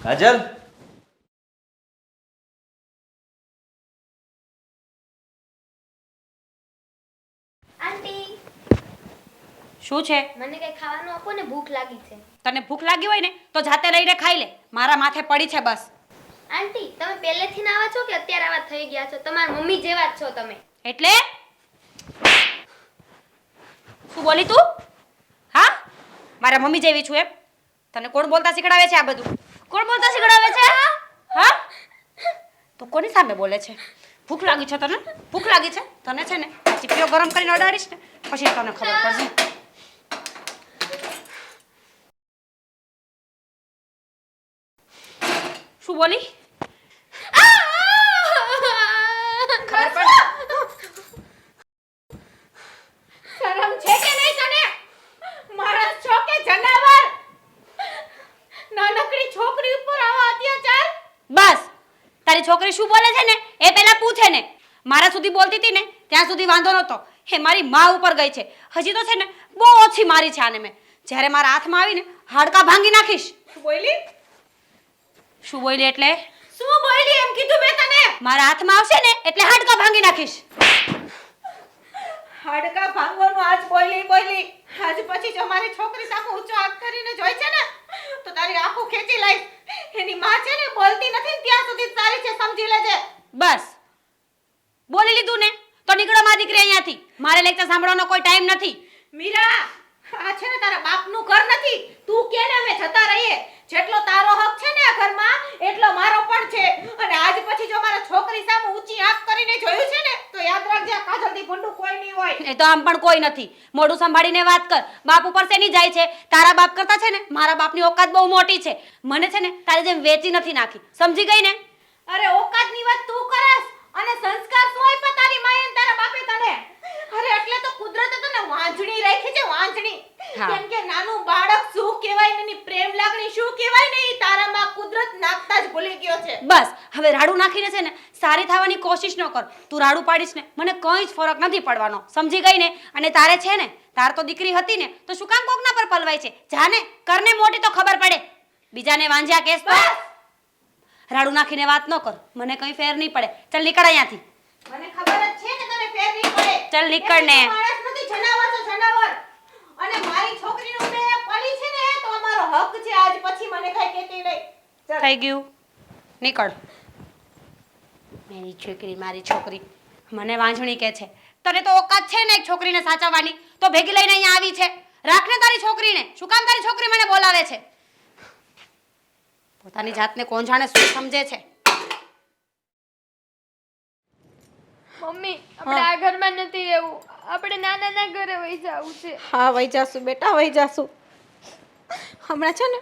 કાજલ, આંટી શું છે? મને કઈ ખાવાનું આપો ને, ભૂખ લાગી છે. તને ભૂખ લાગી હોય ને તો જાતે લઈને ખાઈ લે. મારા માથે પડી છે બસ. આંટી તમે પહેલેથી ના આવા છો કે અત્યારે આવા થઈ ગયા છો? તમારા મમ્મી જેવા જ છો તમે. એટલે શું બોલી તું? હા, મારા મમ્મી જેવી છું એમ? તને કોણ બોલતા શીખડાવે છે આ બધું? કોણ બોલતા શીખડાવે છે? હા, તો કોની સામે બોલે છે? ભૂખ લાગી છે તને? ભૂખ લાગી છે તને? છે ને આ ચીપીઓ ગરમ કરીને અડાડીશ ને પછી તને ખબર પડશે. શું બોલી? ખબર પડ. શરમ છે કે નહીં તને? માણસ છો કે જનાવર? નાનકડી છોકરી ઉપર આવા અત્યાચાર? બસ, તારી છોકરી શું બોલે છે ને એ પહેલા પૂછે ને. મારા સુધી બોલતી હતી ને ત્યાં સુધી વાંધો નહોતો. એ મારી માં ઉપર ગઈ છે. હજી તો છે ને બહુ ઓછી મારી છે આને મેં. જ્યારે મારા હાથમાં આવીને હાડકા ભાંગી નાખીશ. શું બોલી? શું બોલી એટલે? શું બોલી એમ કીધું મેં તને? મારા હાથમાં આવશે ને એટલે હાડકા ભાંગી નાખીશ. હાડકા ભાંગવાનું આજ બોલી. આજ પછી જો મારી છોકરી સામે ઊંચો હાથ કરીને જોઈ છે ને તો તારી આંખો ખેંચી લઈશ. એની માં છે ને બોલતી નથી ને ત્યાં સુધી સારી છે, સમજી લેજે. બસ, બોલી લીધું ને તો નીકળો મારી દીકરી અહીંયાથી. મારે લેક્ચર સાંભળવાનો કોઈ ટાઈમ નથી. મીરા, આ છે ને તારા બાપનું ઘર નથી. તું કે ને અમે જતા રહીએ. જેટલો તારો હક છે ને આ ઘરમાં એટલો મારો પણ છે. અને આજ પછી જો મારા છોકરી સામે ઊંચી આંખ કરીને જોયું છે ને તો યાદ રાખજે આ કાજલથી ભૂંડું કોઈ નહીં હોય. એ તો આમ પણ કોઈ નથી. મોઢું સંભાળીને વાત કર. બાપ ઉપર શેની જાય છે? તારા બાપ કરતા છે ને મારા બાપની ઓકાત બહુ મોટી છે. મને છે ને તારી જેમ વેચી નથી નાખી. સમજી ગઈ ને? અરે ઓકાતની વાત તું કરસ અને સંસ્કાર શું આપ્યા તારી માએ અને તારા બાપે તને? અરે એટલે તો કુદરતે તને વાંજણી રાખી છે, વાંજણી. હા. કેમ કે નાનું બાળક શું કહેવાય ને એની પ્રેમ લાગણી શું કહેવાય ને ઈ તારામાં કુદરત નાખતા જ ભૂલી ગયો છે. બસ, હવે રાડું નાખીને છે ને સારી થવાની કોશિશ ન કર. તું રાડું પાડીશ ને મને કંઈ જ ફરક નથી પડવાનો. સમજી ગઈ ને? અને તારે છે ને તાર તો દીકરી હતી ને તો શું કામ કોકના પર પલવાય છે? જાને કરને મોટી તો ખબર પડે. બીજાને વાંજ્યા કેસ તો રાડું નાખીને વાત ન કર. મને કંઈ ફેર નહીં પડે. ચાલ નીકળ અહીંયાથી. મને ખબર જ છે કે તને ફેર નહીં પડે. ચાલ નીકળ ને. એટલે તું માણસ નથી, જનાવર છો, જનાવર. અને મારી છોકરીનું બે પડી છે ને તો અમારો હક છે. આજ પછી મને કઈ કહેતી નહીં. ચાલ. થઈ ગયું, નીકળ. મારી છોકરી મને વાંજણી કે છે. તને તો ઓકાત છે ને એક છોકરીને સાચવવાની, તો ભેગી લઈને અહીંયા આવી છે. રાખને તારી છોકરીને. શું કામ તારી છોકરી મને બોલાવે છે? પોતાની જાતને કોણ જાણે શું સમજે છે. મમ્મી આપણે આ ઘરમાં નથી રહેવું. આપણે નાના ઘરે વહી જવું છે. હા, વહી જાશું બેટા, વહી જાશું. હમણાં છે ને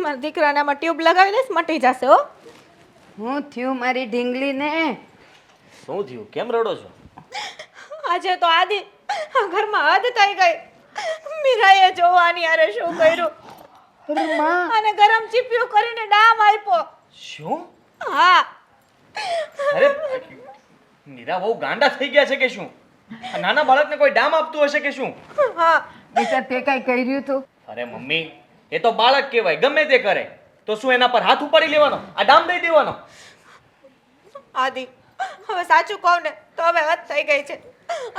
મારા દીકરાનામાં ટ્યુબ લગાવી દઈશ, મટી જશે હો. હું થયું મારી ઢીંગલીને? શું થયું? કેમ રડો છો? આજે તો આદિ આ ઘરમાં હદ થઈ ગઈ. મીરાએ જોવાની અરે શું કર્યું. અને ગરમ ચીપિયું કરીને ડામ આપ્યો. શું? હા, અરે મીરા બહુ ગાંડા થઈ ગયા છે કે શું? આ નાના બાળકને કોઈ ડામ આપતું હશે કે શું? હા. બેટા તે કાંઈ કર્યું તું? અરે મમ્મી, એ તો બાળક કહેવાય, ગમે તે કરે. તો શું એના પર હાથ ઉપાડી લેવાનો? આ ડામ દઈ દેવાનો? આદિ હવે સાચું કહું ને તો હવે હદ થઈ ગઈ છે.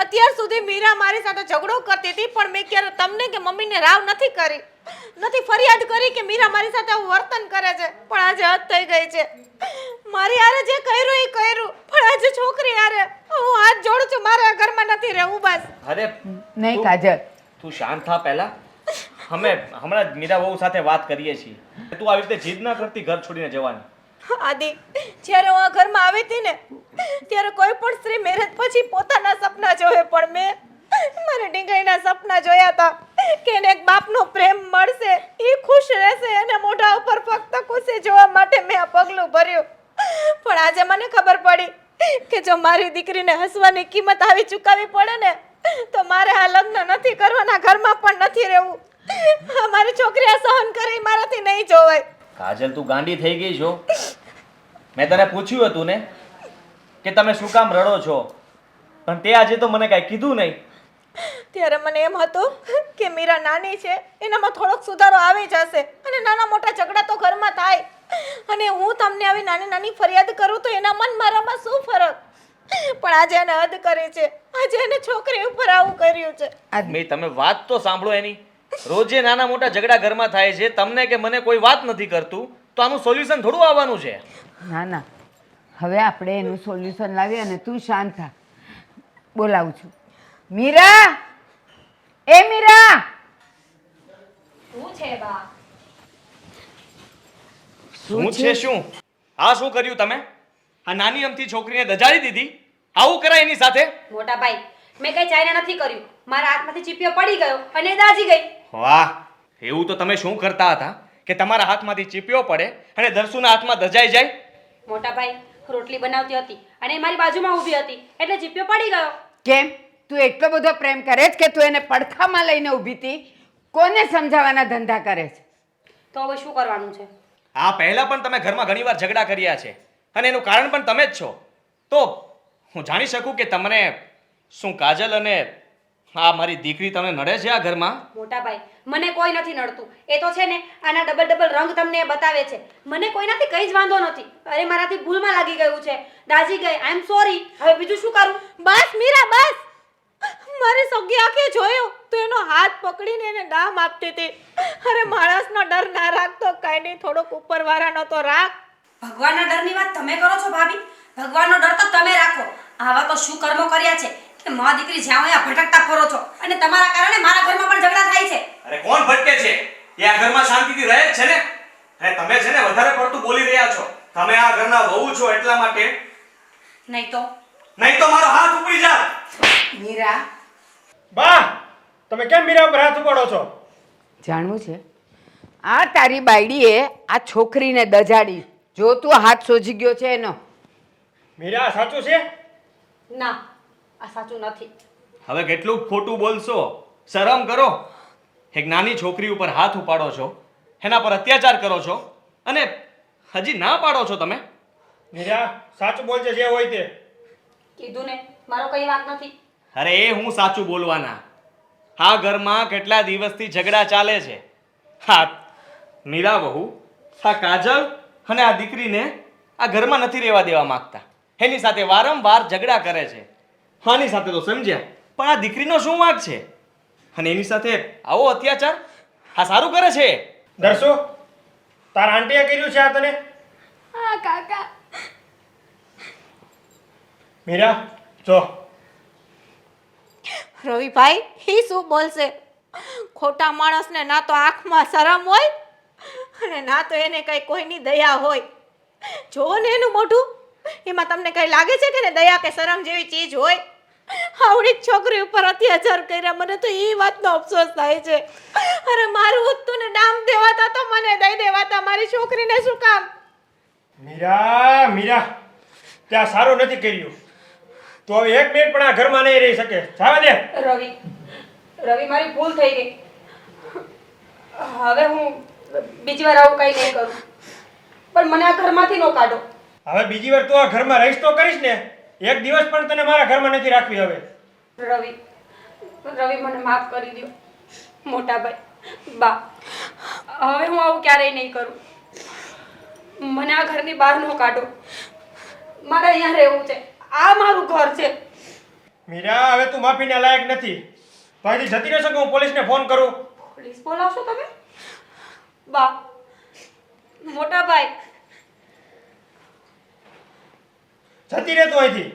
અત્યાર સુધી મીરા મારી સાથે ઝઘડો કરતી હતી પણ મેં ક્યારે તમને કે મમ્મીને રાવ નથી કરી, નથી ફરિયાદ કરી કે મીરા મારી સાથે આવું વર્તન કરે છે. પણ આજે હદ થઈ ગઈ છે. મારી હારે જે કર્યું એ કર્યું, પણ આજે છોકરી હારે હું હાથ જોડું છું. મારે આ ઘરમાં નથી રહેવું બસ. અરે નહીં કાજલ, તું શાંત થા પહેલા. અમે હમણાં જ મીરા બહુ સાથે વાત કરીએ છીએ. તું આવી રીતે જીદ ના કરતી ઘર છોડીને જવાની. આદિ જ્યારે હું આ ઘરમાં આવી હતી ને ત્યારે કોઈ પણ સ્ત્રી મેરેજ પછી પોતાના સપના જોવે, પણ મેં મારી ઢીંગલીના સપના જોયા હતા કે એને એક બાપનો પ્રેમ મળશે, એ ખુશ રહેશે, અને મોઢા ઉપર ફક્ત ખુશી જોવા માટે મેં આ પગલું ભર્યું. પણ આજે મને ખબર પડી જો મારી દીકરીને હસવાની કિંમત આવી ચૂકવવી પડે ને તો મારે આ લગ્ન નથી કરવાના, ઘરમાં પણ નથી રહેવું. મારી છોકરી આ સહન કરે એ મારાથી નહીં જોવાય. કાજલ તું ગાંડી થઈ ગઈ છો. મેં તને પૂછ્યું હતું ને કે તમે શું કામ રડો છો, પણ તે આજે તો મને કાંઈ કીધું નહીં. ત્યારે મને એમ હતું કે મીરા નાની છે, એનામાં થોડોક સુધારો આવી જશે અને નાના મોટા ઝઘડા તો ઘરમાં થાય. અને હું તમને આવી નાની નાની ફરિયાદ કરું તો એના મન મારામાં શું ફરક? પણ આજે એને હદ કરી છે, આજે એને છોકરી ઉપર આવું કર્યું છે. મેં તમે વાત તો સાંભળો એની. રોજે નાના મોટા ઝઘડા ઘરમાં થાય છે, તમને કે મને કોઈ વાત નથી કરતું, તો આનું સોલ્યુશન થોડું આવવાનું છે. ના ના, હવે આપણે એનું સોલ્યુશન લાવીએ અને તું શાંત થા. બોલાવું છું. મીરા, એ મીરા! શું છે બા? શું છે શું? આ શું કર્યું તમે? આ નાની અમથી છોકરીને દજાડી દીધી? આવું કરાય એની સાથે? મોટા ભાઈ, મેં કઈ ચાઇના નથી કર્યું. મારા હાથમાંથી ચીપિયો પડી ગયો અને એ દાઝી ગઈ. વાહ, એવું તો તમે શું કરતા હતા કે તમારા હાથમાંથી ચીપિયો પડે અને દરસુના હાથમાં દજાઈ જાય? મોટા ભાઈ, રોટલી બનાવતી હતી અને એ મારી બાજુમાં ઊભી હતી એટલે ચીપિયો પડી ગયો. કેમ તું એટલો બધો પ્રેમ કરે છે કે તું એને પડખામાં લઈને ઊભી હતી? કોને સમજાવવાના ધંધા કરે છે? તો હવે શું કરવાનું છે? આ પહેલા પણ તમે ઘરમાં ઘણીવાર ઝઘડા કર્યા છે અને એનું કારણ પણ તમે જ છો. તો હું જાણી શકું કે તમને શું કાજલ અને આ મારી દીકરી તમને નડે છે આ ઘરમાં? મોટા ભાઈ, મને કોઈ નથી નડતું. એ તો છે ને આના ડબલ ડબલ રંગ તમને બતાવે છે. મને કોઈનાથી કંઈ જ વાંધો નથી. અરે મારાથી ભૂલમાં લાગી ગયું છે, દાઝી ગઈ. આઈ એમ સોરી. હવે બીજું શું કરું? બસ મીરા, બસ. મારી સગી આંખે જોયું તો એનો હાથ પકડીને એને દામ આપતી હતી. અરે માણસનો ડર ના રાખતો, કાંઈ નહીં, થોડોક ઉપરવાળાનો તો રાખ. ભગવાનના ડરની વાત તમે કરો છો ભાભી? ભગવાનનો ડર તો તમે રાખો. આવા તો શું કર્મો કર્યા છે કે માં દીકરી જ્યાં હોય ભટકતા ફરો છો અને તમારા કારણે મારા ઘરમાં પણ ઝઘડા થાય છે. અરે કોણ ભટકે છે? એ આ ઘરમાં શાંતિથી રહે જ છે ને. અને તમે છે ને વધારે પડતું બોલી રહ્યા છો. તમે આ ઘરના વહુ છો એટલા માટે. નહીં તો મારો હાથ ઉપડી જા. મીરા, બા, તમે કેમ મીરા ઉપર હાથ ઉપાડો છો? જાણવું છે આ તારી બાયડીએ આ છોકરીને દજાડી? જો તું હાથ સોજી ગયો છે એનો. મીરા, સાચું છે? ના, આ સાચું નથી. હવે કેટલું ખોટું બોલશો? શરમ કરો. એક નાની છોકરી ઉપર હાથ ઉપાડો છો, એના પર અત્યાચાર કરો છો અને હજી ના પાડો છો તમે? મીરા, સાચું બોલજે, જે હોય તે. કીધું ને, મારો કઈ વાત નથી. અરે એ હું સાચું બોલવાના. આ ઘરમાં કેટલા દિવસથી ઝઘડા ચાલે છે. હા, મીરા વહુ આ કાજલ અને આ દીકરીને આ ઘરમાં નથી રહેવા દેવા માંગતા. એની સાથે વારંવાર ઝઘડા કરે છે. આની સાથે તો સમજ્યા, પણ આ દીકરીનો શું વાંક છે? અને એની સાથે આવો અત્યાચાર આ સારું કરે છે? દર્શો, તારા આંટીએ કર્યું છે આ તને? હા કાકા. મીરા, જો રવિભાઈ, ઈ શું બોલશે? ખોટા માણસને ના તો આંખમાં શરમ હોય અને ના તો એને કઈ કોઈની દયા હોય. જોવો ને એનું મોઢું, એમાં તમને કઈ લાગે છે કે ને દયા કે શરમ જેવી ચીજ હોય? આવડી જ છોકરી ઉપર અત્યાચાર કર્યા, મને તો એ વાતનો અફસોસ થાય છે. અરે મારું હતું ને ડામ દેવાતા તો મને દઈ દેવાતા, મારી છોકરીને શું કામ? મીરા, મીરા, ત્યાં સારું નથી કર્યું. તો હવે એક મિનિટ પણ આ ઘરમાં નહીં રહી શકે. જવા દે. રવિ, મારી ભૂલ થઈ ગઈ. હવે હું બીજી વાર આવું કઈ નહીં કરું. પણ મને આ ઘરમાંથી ન કાઢો. હવે બીજી વાર તું આ ઘરમાં રહીશ તો કરીશ ને. એક દિવસ પણ તને મારા ઘરમાં નથી રાખવી હવે. રવિ, મને માફ કરી દો. મોટા ભાઈ, બા, હવે હું આવું ક્યારેય નહીં કરું. મને આ ઘરની બહાર ન કાઢો. મારે અહીંયા રહેવું છે. આ મારું ઘર છે. મીરા, હવે તું માફીના લાયક નથી. તો અહીંથી જતી રહેશો કે હું પોલીસને ફોન કરું? પોલીસ બોલાવશો તમે? બા, મોટા ભાઈ, જતી રહે તું અહીંથી.